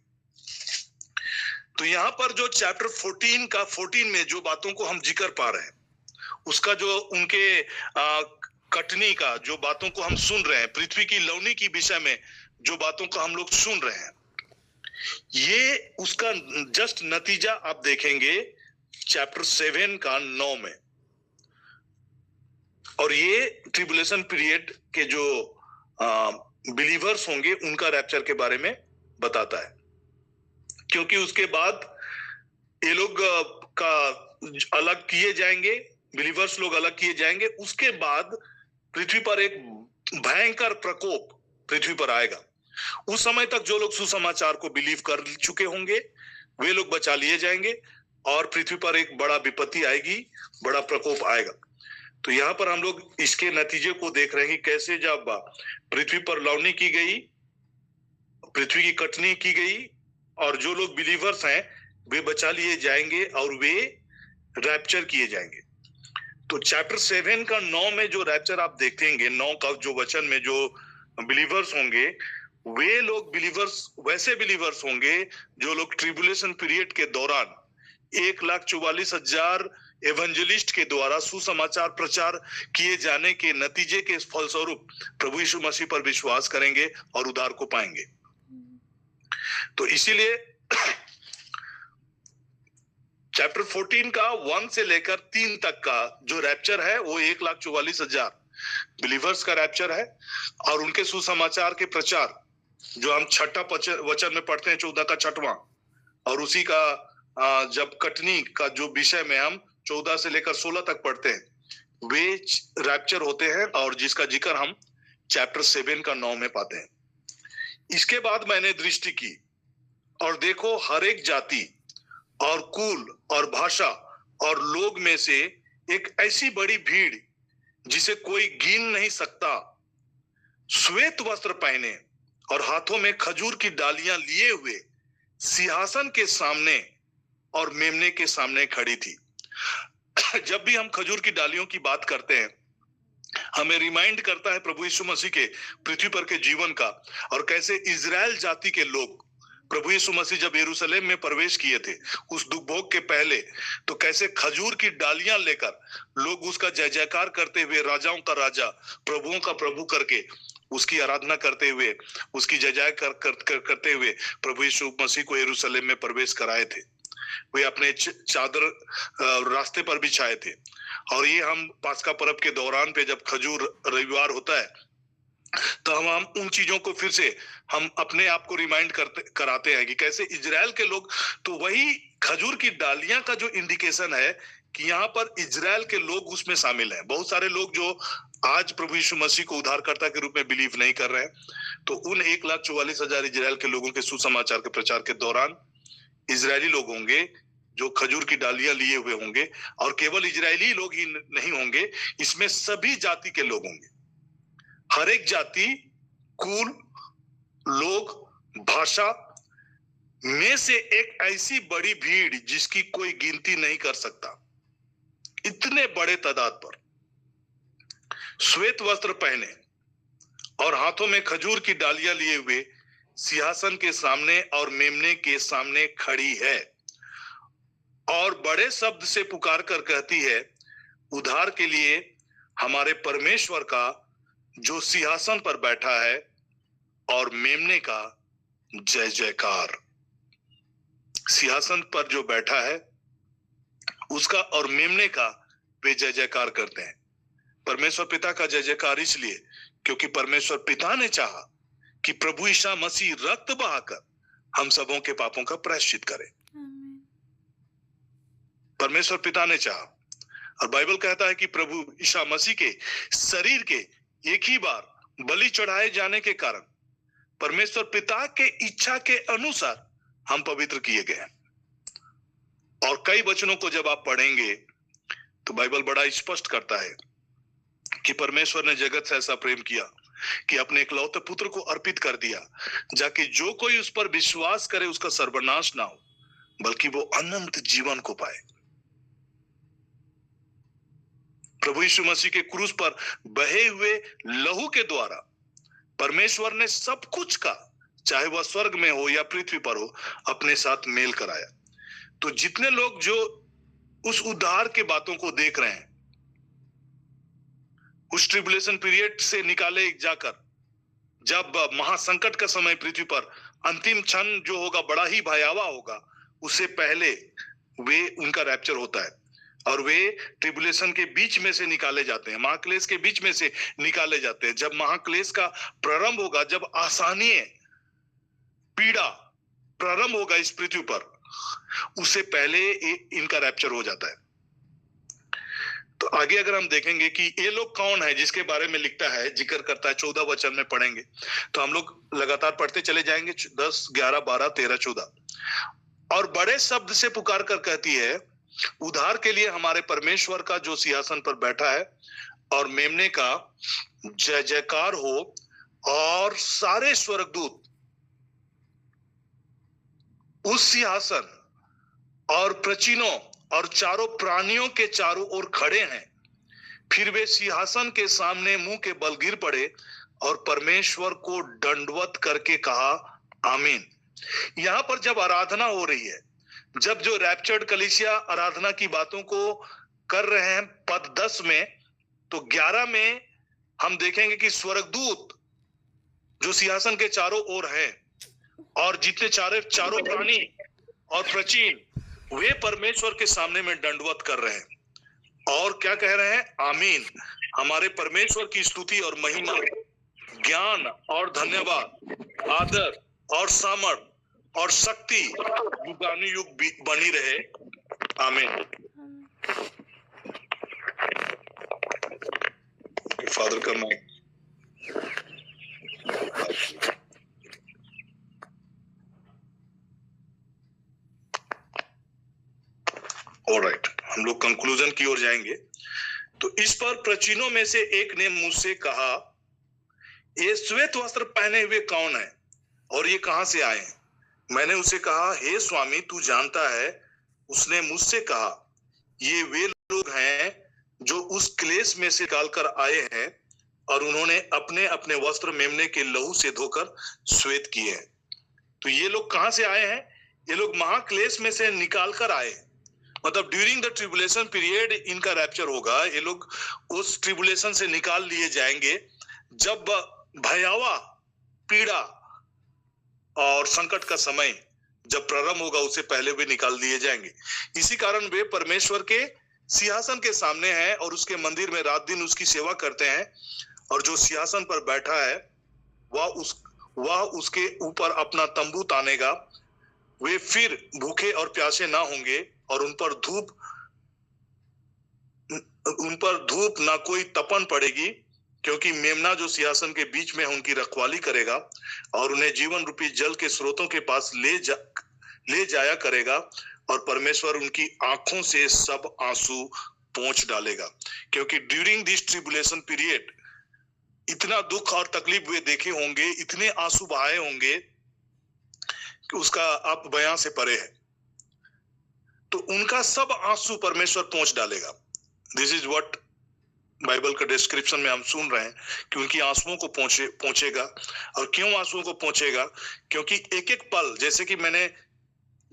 तो यहाँ पर जो चैप्टर 14 में जो बातों को हम जिक्र पा रहे हैं, उसका जो उनके कटनी का जो बातों को हम सुन रहे हैं, पृथ्वी की लौटनी की विषय में जो बातों को हम लोग सुन रहे हैं, ये उसका जस्ट नतीजा आप देखेंगे चैप्टर 7 का 9 में। और ये ट्रिबुलेशन पीरियड के जो बिलीवर्स होंगे उनका रैप्चर के बारे में बताता है, क्योंकि उसके बाद ये लोग का अलग किए जाएंगे, बिलीवर्स लोग अलग किए जाएंगे। उसके बाद पृथ्वी पर एक भयंकर प्रकोप पृथ्वी पर आएगा। उस समय तक जो लोग सुसमाचार को बिलीव कर चुके होंगे वे लोग बचा लिए जाएंगे और पृथ्वी पर एक बड़ा विपत्ति आएगी, बड़ा प्रकोप आएगा। तो यहाँ पर हम लोग इसके नतीजे को देख रहे हैं कि कैसे जब पृथ्वी पर लौनी की गई, पृथ्वी की कटनी की गई और जो लोग बिलीवर्स हैं वे बचा लिए जाएंगे और वे रैप्चर किए जाएंगे। तो चैप्टर 7 का 9 में जो रैप्चर आप देखेंगे, 9 का जो वचन में जो बिलीवर्स होंगे वे लोग बिलीवर्स वैसे बिलीवर्स होंगे जो लोग ट्रिब्यूलेशन पीरियड के दौरान 1,44,000 एवेंजलिस्ट के द्वारा सुसमाचार प्रचार किए जाने के नतीजे के फलस्वरूप प्रभु यीशु मसीह पर विश्वास करेंगे और उद्धार को पाएंगे। तो इसीलिए चैप्टर 14 का 1 से लेकर 3 तक का जो रैप्चर है वो 1,44,000 बिलीवर्स का रैप्चर है और उनके सुसमाचार के प्रचार जो हम छठा वचन में पढ़ते हैं 14 का 6वां, और उसी का जब कटनी का जो विषय में हम 14 से लेकर 16 तक पढ़ते हैं वे रैप्चर होते हैं और जिसका जिक्र हम चैप्टर 7 का 9 में पाते हैं। इसके बाद मैंने दृष्टि की और देखो हर एक जाति और कुल और भाषा और लोग में से एक ऐसी बड़ी भीड़ जिसे कोई गिन नहीं सकता, श्वेत वस्त्र पहने और हाथों में खजूर की डालियां लिए हुए सिंहासन के सामने और मेमने के सामने खड़ी थी। जब भी हम खजूर की डालियों की बात करते हैं हमें रिमाइंड करता है प्रभु यीशु मसीह के पृथ्वी पर के जीवन का और कैसे इजराइल जाति के लोग प्रभु यीशु मसीह जब यरूशलेम में प्रवेश किए थे उस दुख भोग के पहले, तो कैसे खजूर की डालियां लेकर लोग उसका जय जयकार करते हुए राजाओं का राजा प्रभुओं का प्रभु करके उसकी आराधना करते हुए उसकी जय जयकार करते हुए प्रभु यीशु मसीह को यरूशलेम में प्रवेश कराए थे। वे अपने चादर रास्ते पर बिछाए थे। और ये हम पास्का पर्व के दौरान पे जब खजूर रविवार होता है तो हम उन चीजों को फिर से हम अपने आप को रिमाइंड कराते हैं कि कैसे इजराइल के लोग, तो वही खजूर की डालियां का जो इंडिकेशन है कि यहाँ पर इजराइल के लोग उसमें शामिल हैं। बहुत सारे लोग जो आज प्रभु यीशु मसीह को उद्धारकर्ता के रूप में बिलीव नहीं कर रहे हैं, तो उन 1,44,000 इजराइल के लोगों के सुसमाचार के प्रचार के दौरान इजरायली लोग होंगे जो खजूर की डालियां लिए हुए होंगे। और केवल इजरायली लोग ही नहीं होंगे, इसमें सभी जाति के लोग होंगे। हर एक जाति, कुल, लोग, भाषा में से एक ऐसी बड़ी भीड़ जिसकी कोई गिनती नहीं कर सकता, इतने बड़े तादाद पर श्वेत वस्त्र पहने और हाथों में खजूर की डालियां लिए हुए सिंहासन के सामने और मेमने के सामने खड़ी है और बड़े शब्द से पुकार कर कहती है, उद्धार के लिए हमारे परमेश्वर का जो सिंहासन पर बैठा है और मेमने का जय जयकार। सिंहासन पर जो बैठा है उसका और मेमने का वे जय जयकार करते हैं। परमेश्वर पिता का जय जयकार इसलिए क्योंकि परमेश्वर पिता ने चाहा कि प्रभु ईसा मसीह रक्त बहाकर हम सबों के पापों का प्रायश्चित करे। परमेश्वर पिता ने चाहा, और बाइबल कहता है कि प्रभु ईसा मसीह के शरीर के एक ही बार बलि चढ़ाए जाने के कारण परमेश्वर पिता के इच्छा के अनुसार हम पवित्र किए गए। और कई वचनों को जब आप पढ़ेंगे तो बाइबल बड़ा स्पष्ट करता है कि परमेश्वर ने जगत से ऐसा प्रेम किया कि अपने इकलौते पुत्र को अर्पित कर दिया, जाकि जो कोई उस पर विश्वास करे उसका सर्वनाश ना हो बल्कि वो अनंत जीवन को पाए। प्रभु यीशु मसीह के क्रूस पर बहे हुए लहू के द्वारा परमेश्वर ने सब कुछ का, चाहे वह स्वर्ग में हो या पृथ्वी पर हो, अपने साथ मेल कराया। तो जितने लोग जो उस उद्धार के बातों को देख रहे हैं, उस ट्रिबुलेशन पीरियड से निकाले जाकर जब महासंकट का समय पृथ्वी पर अंतिम क्षण जो होगा बड़ा ही भयावह होगा, उससे पहले वे उनका रैप्चर होता है और वे ट्रिबुलेशन के बीच में से निकाले जाते हैं, महाक्लेश के बीच में से निकाले जाते हैं। जब महाक्लेश का प्रारंभ होगा, जब आसानी पीड़ा प्रारंभ होगा इस पृथ्वी पर, उससे पहले इनका रैप्चर हो जाता है। तो आगे अगर हम देखेंगे कि ये लोग कौन है जिसके बारे में लिखता है, जिक्र करता है, 14 वचन में पढ़ेंगे तो हम लोग लगातार पढ़ते चले जाएंगे, 10, 11, 12, 13, 14। और बड़े शब्द से पुकार कर कहती है, उद्धार के लिए हमारे परमेश्वर का जो सिंहासन पर बैठा है और मेमने का जय जयकार हो। और सारे स्वर्गदूत उस सिंहासन और प्राचीनों और चारों प्राणियों के चारों ओर खड़े हैं। फिर वे सिंहासन के सामने मुंह के बल गिर पड़े और परमेश्वर को दंडवत करके कहा, आमीन। यहां पर जब आराधना हो रही है, जब जो रैप्चर्ड कलीसिया आराधना की बातों को कर रहे हैं पद 10 में, तो 11 में हम देखेंगे कि स्वर्गदूत जो सिंहासन के चारों ओर हैं और जितने चारों प्राणी और प्राचीन, वे परमेश्वर के सामने में दंडवत कर रहे हैं और क्या कह रहे हैं, आमीन। हमारे परमेश्वर की स्तुति और महिमा, ज्ञान और धन्यवाद, आदर और सामर्थ और शक्ति युगानुयुग बनी रहे, आमीन। फादर का माइक। ऑलराइट, हम लोग कंक्लूजन की ओर जाएंगे। तो इस पर प्राचीनों में से एक ने मुझसे कहा, ये श्वेत वस्त्र पहने हुए कौन है और ये कहां से आए हैं? मैंने उसे कहा, हे स्वामी, तू जानता है। उसने मुझसे कहा, ये वे लोग हैं जो उस क्लेश में से निकालकर आए हैं और उन्होंने अपने अपने वस्त्र मेमने के लहू से धोकर श्वेत किए हैं। तो ये लोग कहां से आए हैं? ये लोग महाक्लेश में से निकाल कर आए, मतलब ड्यूरिंग द ट्रिबुलेशन पीरियड इनका रैप्चर होगा। ये लोग उस ट्रिबुलेशन से निकाल लिए जाएंगे जब भयावह पीड़ा और संकट का समय जब प्रारंभ होगा, उससे पहले वे निकाल दिए जाएंगे। इसी कारण वे परमेश्वर के सिंहासन के सामने हैं और उसके मंदिर में रात दिन उसकी सेवा करते हैं। और जो सिंहासन पर बैठा है वह उसके ऊपर अपना तंबू तानेगा। वे फिर भूखे और प्यासे ना होंगे और उन पर धूप ना कोई तपन पड़ेगी, क्योंकि मेमना जो सिंहासन के बीच में उनकी रखवाली करेगा और उन्हें जीवन रूपी जल के स्रोतों के पास ले जाया करेगा। और परमेश्वर उनकी आंखों से सब आंसू पोंछ डालेगा, क्योंकि ड्यूरिंग दिस ट्रिबुलेशन पीरियड इतना दुख और तकलीफ वे देखे होंगे, इतने आंसू बहाए होंगे कि उसका आप बयां से परे है। तो उनका सब आंसू परमेश्वर पोंछ डालेगा। दिस इज व्हाट बाइबल का डिस्क्रिप्शन में हम सुन रहे हैं कि उनकी आंसुओं को पहुंचेगा। और क्यों आंसुओं को पहुंचेगा? क्योंकि एक एक पल, जैसे कि मैंने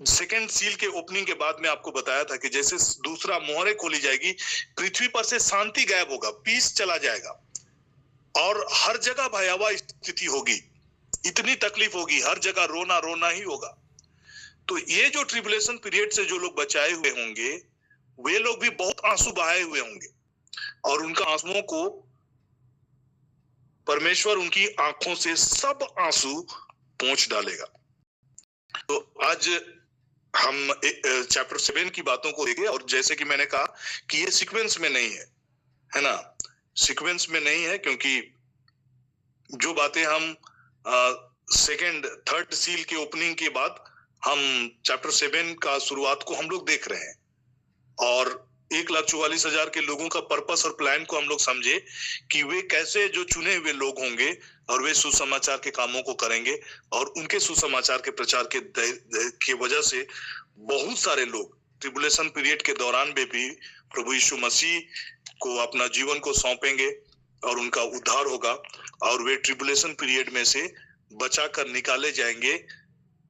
सेकेंड सील के ओपनिंग के बाद में आपको बताया था कि जैसे दूसरा मोहरे खोली जाएगी, पृथ्वी पर से शांति गायब होगा, पीस चला जाएगा और हर जगह भयावह स्थिति होगी, इतनी तकलीफ होगी, हर जगह रोना रोना ही होगा। तो ये जो ट्रिबुलेशन पीरियड से जो लोग बचाए हुए होंगे, वे लोग भी बहुत आंसू बहाए हुए होंगे और उनका आंसुओं को परमेश्वर उनकी आंखों से सब आंसू पोंछ डालेगा। तो आज हम चैप्टर 7 की बातों को देखें। और जैसे कि मैंने कहा कि ये सीक्वेंस में नहीं है ना, सीक्वेंस में नहीं है, क्योंकि जो बातें हम सेकेंड थर्ड सील के ओपनिंग के बाद हम चैप्टर 7 का शुरुआत को हम लोग देख रहे हैं और 1,44,000 के लोगों का पर्पस और प्लान को हम लोग समझे कि वे कैसे जो चुने हुए लोग होंगे और वे सुसमाचार के कामों को करेंगे। और उनके सुसमाचार के प्रचार के वजह से बहुत सारे लोग ट्रिबुलेशन पीरियड के दौरान में भी प्रभु यीशु मसीह को अपना जीवन को सौंपेंगे और उनका उद्धार होगा और वे ट्रिबुलेशन पीरियड में से बचाकर निकाले जाएंगे।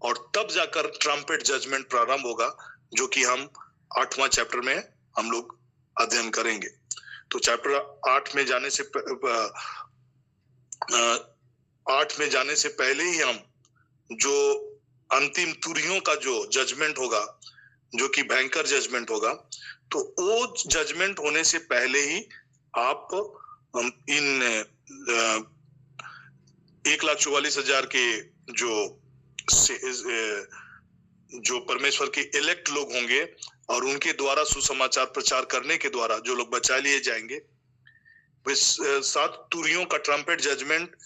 और तब जाकर ट्रम्पेट जजमेंट प्रारंभ होगा, जो कि हम 8वां चैप्टर में हम लोग अध्ययन करेंगे। तो चैप्टर 8 में जाने से पहले ही हम जो अंतिम तुरियों का जो जजमेंट होगा, जो कि भयंकर जजमेंट होगा, तो वो जजमेंट होने से पहले ही आप इन 1,44,000 के जो परमेश्वर के इलेक्ट लोग होंगे और उनके द्वारा सुसमाचार प्रचार करने के द्वारा जो लोग बचा लिए जाएंगे, वे 7 तुरियों का ट्रम्पेट जजमेंट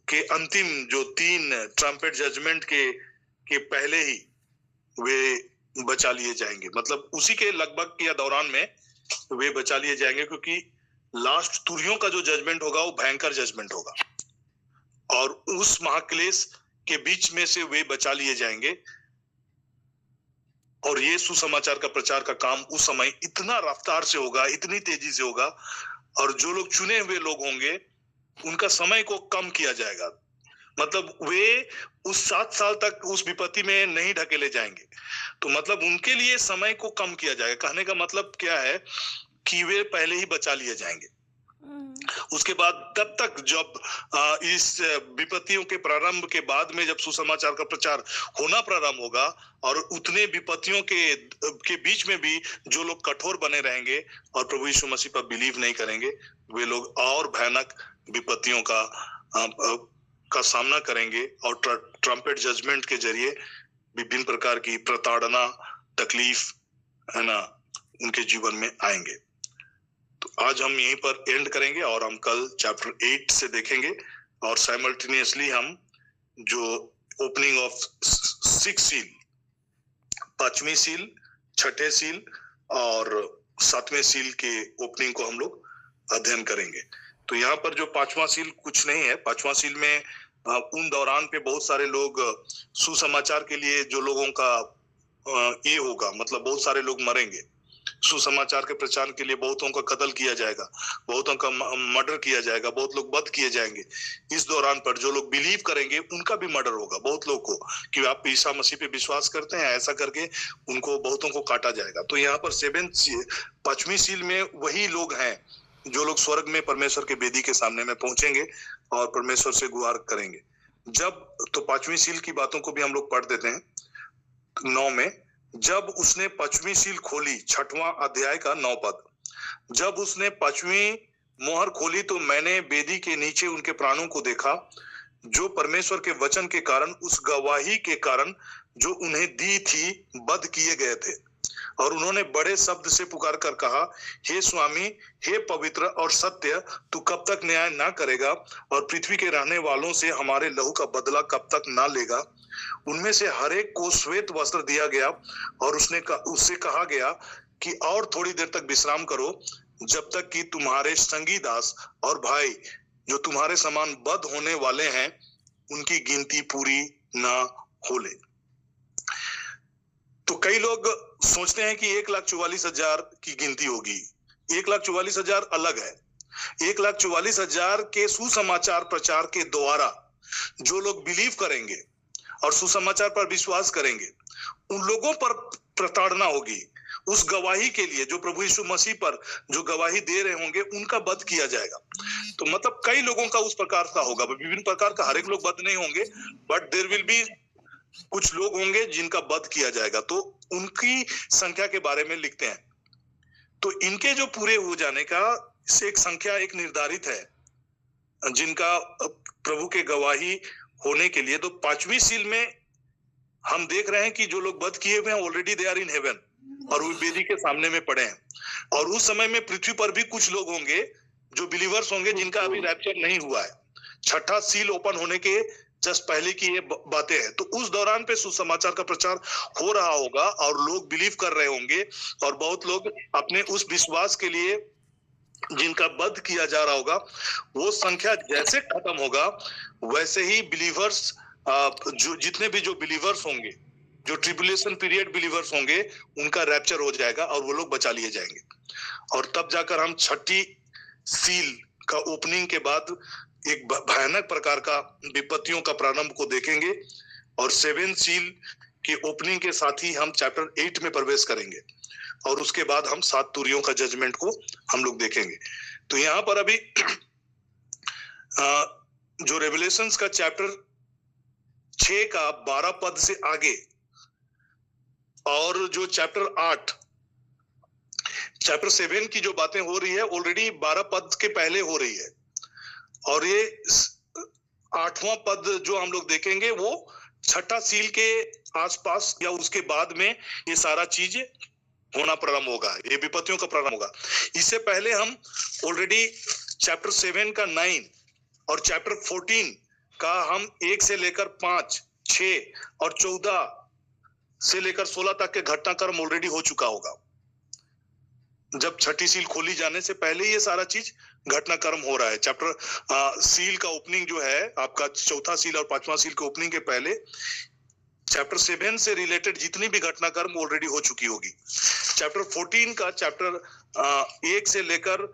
के अंतिम जो 3 ट्रम्पेट जजमेंट के पहले ही वे बचा लिए जाएंगे। मतलब उसी के लगभग या दौरान में वे बचा लिए जाएंगे, क्योंकि लास्ट तुरियों का जो जजमेंट होगा वो भयंकर जजमेंट होगा और उस महाक्लेश के बीच में से वे बचा लिए जाएंगे। और ये सुसमाचार का प्रचार का काम उस समय इतना रफ्तार से होगा, इतनी तेजी से होगा, और जो लोग चुने हुए लोग होंगे उनका समय को कम किया जाएगा। मतलब वे उस 7 साल तक उस विपत्ति में नहीं ढकेले जाएंगे, तो मतलब उनके लिए समय को कम किया जाएगा। कहने का मतलब क्या है कि वे पहले ही बचा लिए जाएंगे। उसके बाद तब तक जब इस विपत्तियों के प्रारंभ के बाद में जब सुसमाचार का प्रचार होना प्रारंभ होगा और उतने विपत्तियों के बीच में भी जो लोग कठोर बने रहेंगे और प्रभु यीशु मसीह पर बिलीव नहीं करेंगे, वे लोग और भयानक विपत्तियों का सामना करेंगे और ट्रम्पेट जजमेंट के जरिए विभिन्न प्रकार की प्रताड़ना, तकलीफ है ना, उनके जीवन में आएंगे। तो आज हम यहीं पर एंड करेंगे और हम कल चैप्टर 8 से देखेंगे और साइमल्टेनियसली हम जो ओपनिंग ऑफ 6 सील, 5वीं सील, 6ठे सील और 7वें सील के ओपनिंग को हम लोग अध्ययन करेंगे। तो यहाँ पर जो 5वां सील कुछ नहीं है। 5वां सील में उन दौरान पे बहुत सारे लोग सुसमाचार के लिए जो लोगों का ये होगा, मतलब बहुत सारे लोग मरेंगे। सुसमाचार के प्रचार के लिए बहुतों का कत्ल किया जाएगा, बहुतों का मर्डर किया जाएगा, बहुत लोग वध किए जाएंगे। इस दौरान पर जो लोग बिलीव करेंगे उनका भी मर्डर होगा, बहुत लोग को कि आप ईसा मसीह पे विश्वास करते हैं, ऐसा करके उनको बहुतों को काटा जाएगा। तो यहाँ पर 5वीं सील में वही लोग हैं जो लोग स्वर्ग में परमेश्वर के वेदी के सामने में पहुंचेंगे और परमेश्वर से गुहार करेंगे। जब तो 5वीं सील की बातों को भी हम लोग पढ़ देते हैं। 9 में जब उसने 5वीं सील खोली, 6वां अध्याय का 9 पद, जब उसने 5वीं मोहर खोली तो मैंने वेदी के नीचे उनके प्राणों को देखा जो परमेश्वर के वचन के कारण, उस गवाही के कारण जो उन्हें दी थी, वध किए गए थे। और उन्होंने बड़े शब्द से पुकार कर कहा, हे स्वामी, हे पवित्र और सत्य, तू कब तक न्याय ना करेगा और पृथ्वी के रहने वालों से हमारे लहू का बदला कब तक ना लेगा। उनमें से हर एक को श्वेत वस्त्र दिया गया और उससे कहा गया कि और थोड़ी देर तक विश्राम करो, जब तक कि तुम्हारे संगी दास और भाई जो तुम्हारे समान वध होने वाले हैं उनकी गिनती पूरी ना हो ले। तो कई लोग सोचते हैं कि 1,44,000 की गिनती होगी। 1,44,000 अलग है। 1,44,000 के सुसमाचार प्रचार के द्वारा जो लोग बिलीव करेंगे और सुसमाचार पर विश्वास करेंगे, उन लोगों पर प्रताड़ना होगी। उस गवाही के लिए जो प्रभु यीशु मसीह पर जो गवाही दे रहे होंगे उनका वध किया जाएगा। तो मतलब कई लोगों का उस प्रकार का होगा, विभिन्न प्रकार का, हर एक लोग वध नहीं होंगे, बट देयर विल बी कुछ लोग होंगे जिनका वध किया जाएगा। तो उनकी संख्या के बारे में लिखते हैं। तो इनके जो पूरे हो जाने का एक संख्या एक निर्धारित है जिनका प्रभु के गवाही होने के लिए। तो 5वीं सील में हम देख रहे हैं कि जो लोग वध किए हुए हैं already they are in heaven और वो वेदी के सामने में पड़े हैं। और उस समय में पृथ्वी पर भी कुछ लोग होंगे जो बिलीवर्स होंगे जिनका अभी रैप्चर नहीं हुआ है। 6ठा सील ओपन होने के जस्ट पहले की ये बातें हैं। तो उस दौरान पे सुसमाचार का प्रचार हो रहा होगा और लोग बिलीव कर रहे होंगे और बहुत लोग अपने उस विश्वास के लिए जिनका वध किया जा रहा होगा, वो संख्या जैसे खत्म होगा वैसे ही बिलीवर्स जो जितने भी जो बिलीवर्स होंगे, जो ट्रिबुलेशन पीरियड बिलीवर्स होंगे, उनका रैप्चर हो जाएगा और वो लोग बचा लिए जाएंगे। और तब जाकर हम 6ठी सील का ओपनिंग के बाद एक भयानक प्रकार का विपत्तियों का प्रारंभ को देखेंगे और 7 सील के ओपनिंग के साथ ही हम चैप्टर 8 में प्रवेश करेंगे और उसके बाद हम 7 तुरियों का जजमेंट को हम लोग देखेंगे। तो यहाँ पर अभी जो रेवलेशंस का चैप्टर 6 का 12 पद से आगे और जो चैप्टर 8 चैप्टर 7 की जो बातें हो रही है ऑलरेडी 12 पद के पहले हो रही है और ये 8वां पद जो हम लोग देखेंगे वो 6ठा सील के आसपास या उसके बाद में ये सारा चीज होना प्रारंभ होगा, ये विपत्तियों का प्रारंभ होगा। इससे पहले हम ऑलरेडी चैप्टर 7 का 9 और चैप्टर 14 का हम 1 से लेकर 5, 6 और 14 से लेकर 16 तक के घटनाक्रम ऑलरेडी हो चुका होगा। जब छठी सील खोली जाने से पहले ये सारा चीज घटनाक्रम हो रहा है। चैप्टर सील का ओपनिंग जो है आपका, चौथा सील और पांचवा सील के ओपनिंग के पहले चैप्टर 7 से रिलेटेड जितनी भी घटनाक्रम ऑलरेडी हो चुकी होगी। चैप्टर 14 का चैप्टर 1 से लेकर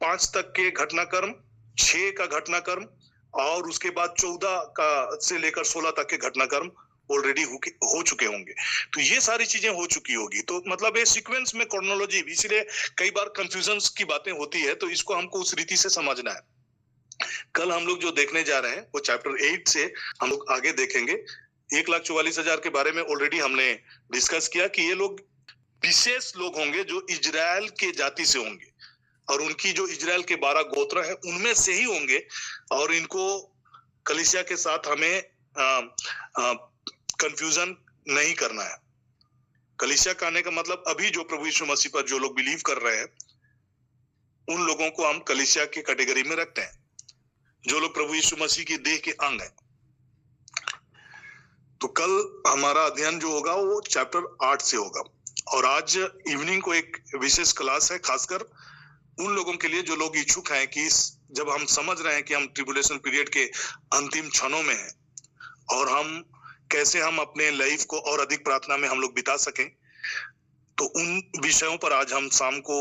5 तक के घटनाक्रम, 6 का घटनाक्रम और उसके बाद 14 का से लेकर 16 तक के घटनाक्रम ऑलरेडी हो चुके होंगे। तो ये सारी चीजें हो चुकी होगी। तो मतलब ये सीक्वेंस में क्रोनोलॉजी, इसीलिए कई बार कंफ्यूजन की बातें होती है, तो इसको हमको उस रीति से समझना है। कल हम लोग जो देखने जा रहे हैं वो चैप्टर 8 से हम लोग आगे देखेंगे। 1,44,000 के बारे में ऑलरेडी हमने डिस्कस किया कि ये लोग विशेष लोग होंगे जो इजराइल के जाति से होंगे और उनकी जो इजराइल के 12 गोत्र हैं उनमें से ही होंगे। और इनको कलीसिया के साथ हमें कंफ्यूजन नहीं करना है। कलीसिया कहने का मतलब अभी जो प्रभु यीशु मसीह पर जो लोग बिलीव कर रहे हैं उन लोगों को हम कलीसिया की कैटेगरी में रखते हैं, जो लोग प्रभु यीशु मसीह की देह के अंग हैं। तो कल हमारा अध्ययन जो होगा वो चैप्टर 8 से होगा। और आज इवनिंग को एक विशेष क्लास है, खासकर उन लोगों के लिए जो लोग इच्छुक हैं कि जब हम समझ रहे हैं कि हम ट्रिबुलेशन पीरियड के अंतिम क्षणों में हैं और हम कैसे हम अपने लाइफ को और अधिक प्रार्थना में हम लोग बिता सकें, तो उन विषयों पर आज हम शाम को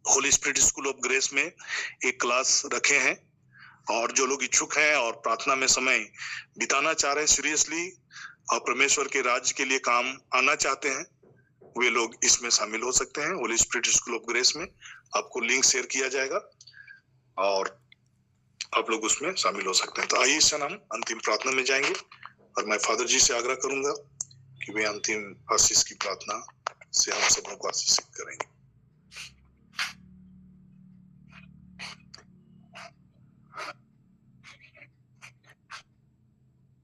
Holi spirit school of grace में एक क्लास रखे हैं। और जो लोग इच्छुक हैं और प्रार्थना में समय बिताना चाह रहे हैं सीरियसली और परमेश्वर के राज्य के लिए काम आना चाहते हैं, वे लोग इसमें शामिल हो सकते हैं। Holi spirit school of grace में आपको लिंक शेयर किया जाएगा और आप लोग उसमें शामिल हो सकते हैं। तो आइए इस हम अंतिम प्रार्थना में जाएंगे और मैं फादर जी से आग्रह करूंगा कि वे अंतिम आशीष की प्रार्थना से हम सबों को आशीषित करेंगे।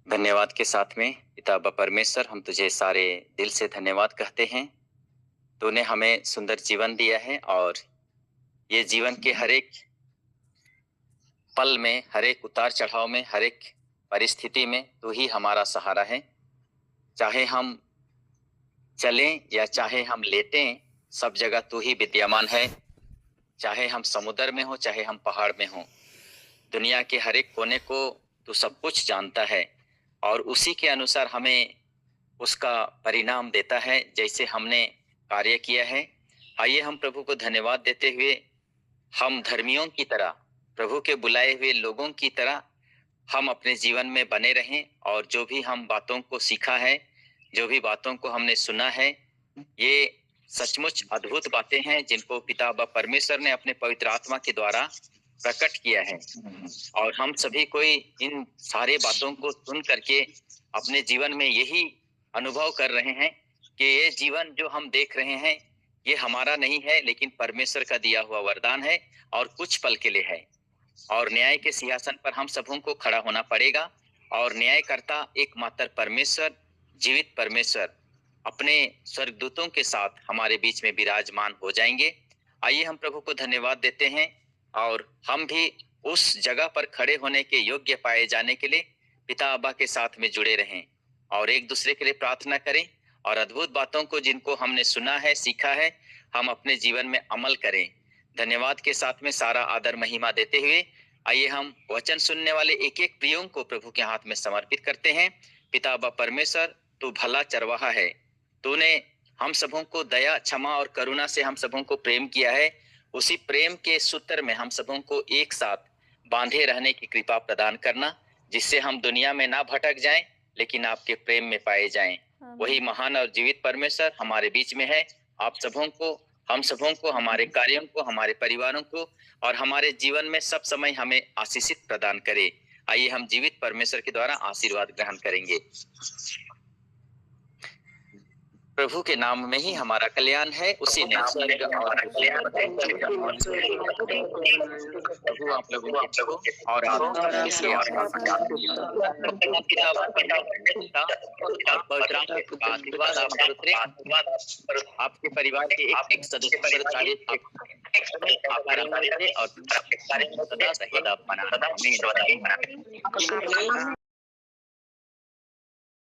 धन्यवाद के साथ में पिता परमेश्वर, हम तुझे सारे दिल से धन्यवाद कहते हैं। तूने हमें सुंदर जीवन दिया है और ये जीवन के हर एक पल में, हर एक उतार चढ़ाव में, हर एक परिस्थिति में तू ही हमारा सहारा है। चाहे हम चलें या चाहे हम लेटें, सब जगह तू ही विद्यमान है। चाहे हम समुद्र में हो, चाहे हम पहाड़ में हो, दुनिया के हर एक कोने को तू सब कुछ जानता है और उसी के अनुसार हमें उसका परिणाम देता है जैसे हमने कार्य किया है। आइए हम प्रभु को धन्यवाद देते हुए हम धर्मियों की तरह, प्रभु के बुलाए हुए लोगों की तरह हम अपने जीवन में बने रहें और जो भी हम बातों को सीखा है, जो भी बातों को हमने सुना है, ये सचमुच अद्भुत बातें हैं जिनको पिता परमेश्वर ने अपने पवित्र आत्मा के द्वारा प्रकट किया है। और हम सभी कोई इन सारे बातों को सुन करके अपने जीवन में यही अनुभव कर रहे हैं कि ये जीवन जो हम देख रहे हैं ये हमारा नहीं है, लेकिन परमेश्वर का दिया हुआ वरदान है और कुछ पल के लिए है। और न्याय के सिंहासन पर हम सबों को खड़ा होना पड़ेगा और न्यायकर्ता एकमात्र परमेश्वर, जीवित परमेश्वर अपने स्वर्गदूतों के साथ हमारे बीच में विराजमान हो जाएंगे। आइए हम प्रभु को धन्यवाद देते हैं और हम भी उस जगह पर खड़े होने के योग्य पाए जाने के लिए पिता अब्बा के साथ में जुड़े रहें और एक दूसरे के लिए प्रार्थना करें और अद्भुत बातों को जिनको हमने सुना है, सीखा है, हम अपने जीवन में अमल करें। धन्यवाद के साथ में सारा आदर महिमा देते हुए आइए हम वचन सुनने वाले एक एक प्रियों को प्रभु के हाथ में समर्पित करते हैं। पिता अब्बा परमेश्वर, तू भला चरवाहा है। तूने हम सबों को दया, क्षमा और करुणा से हम सबों को प्रेम किया है। उसी प्रेम के सूत्र में हम सबों को एक साथ बांधे रहने की कृपा प्रदान करना, जिससे हम दुनिया में ना भटक जाएं लेकिन आपके प्रेम में पाए जाएं। वही महान और जीवित परमेश्वर हमारे बीच में है। आप सबों को, हम सबों को, हमारे कार्यों को, हमारे परिवारों को और हमारे जीवन में सब समय हमें आशीषित प्रदान करे। आइए हम जीवित परमेश्वर के द्वारा आशीर्वाद ग्रहण करेंगे। प्रभु के नाम में ही हमारा कल्याण है, उसी ने स्वर्ग और प्रभु आप लोगों के और आप आशीर्वाद आप उतरे, आपके परिवार के एक सदस्य पर और सदा सदा बना।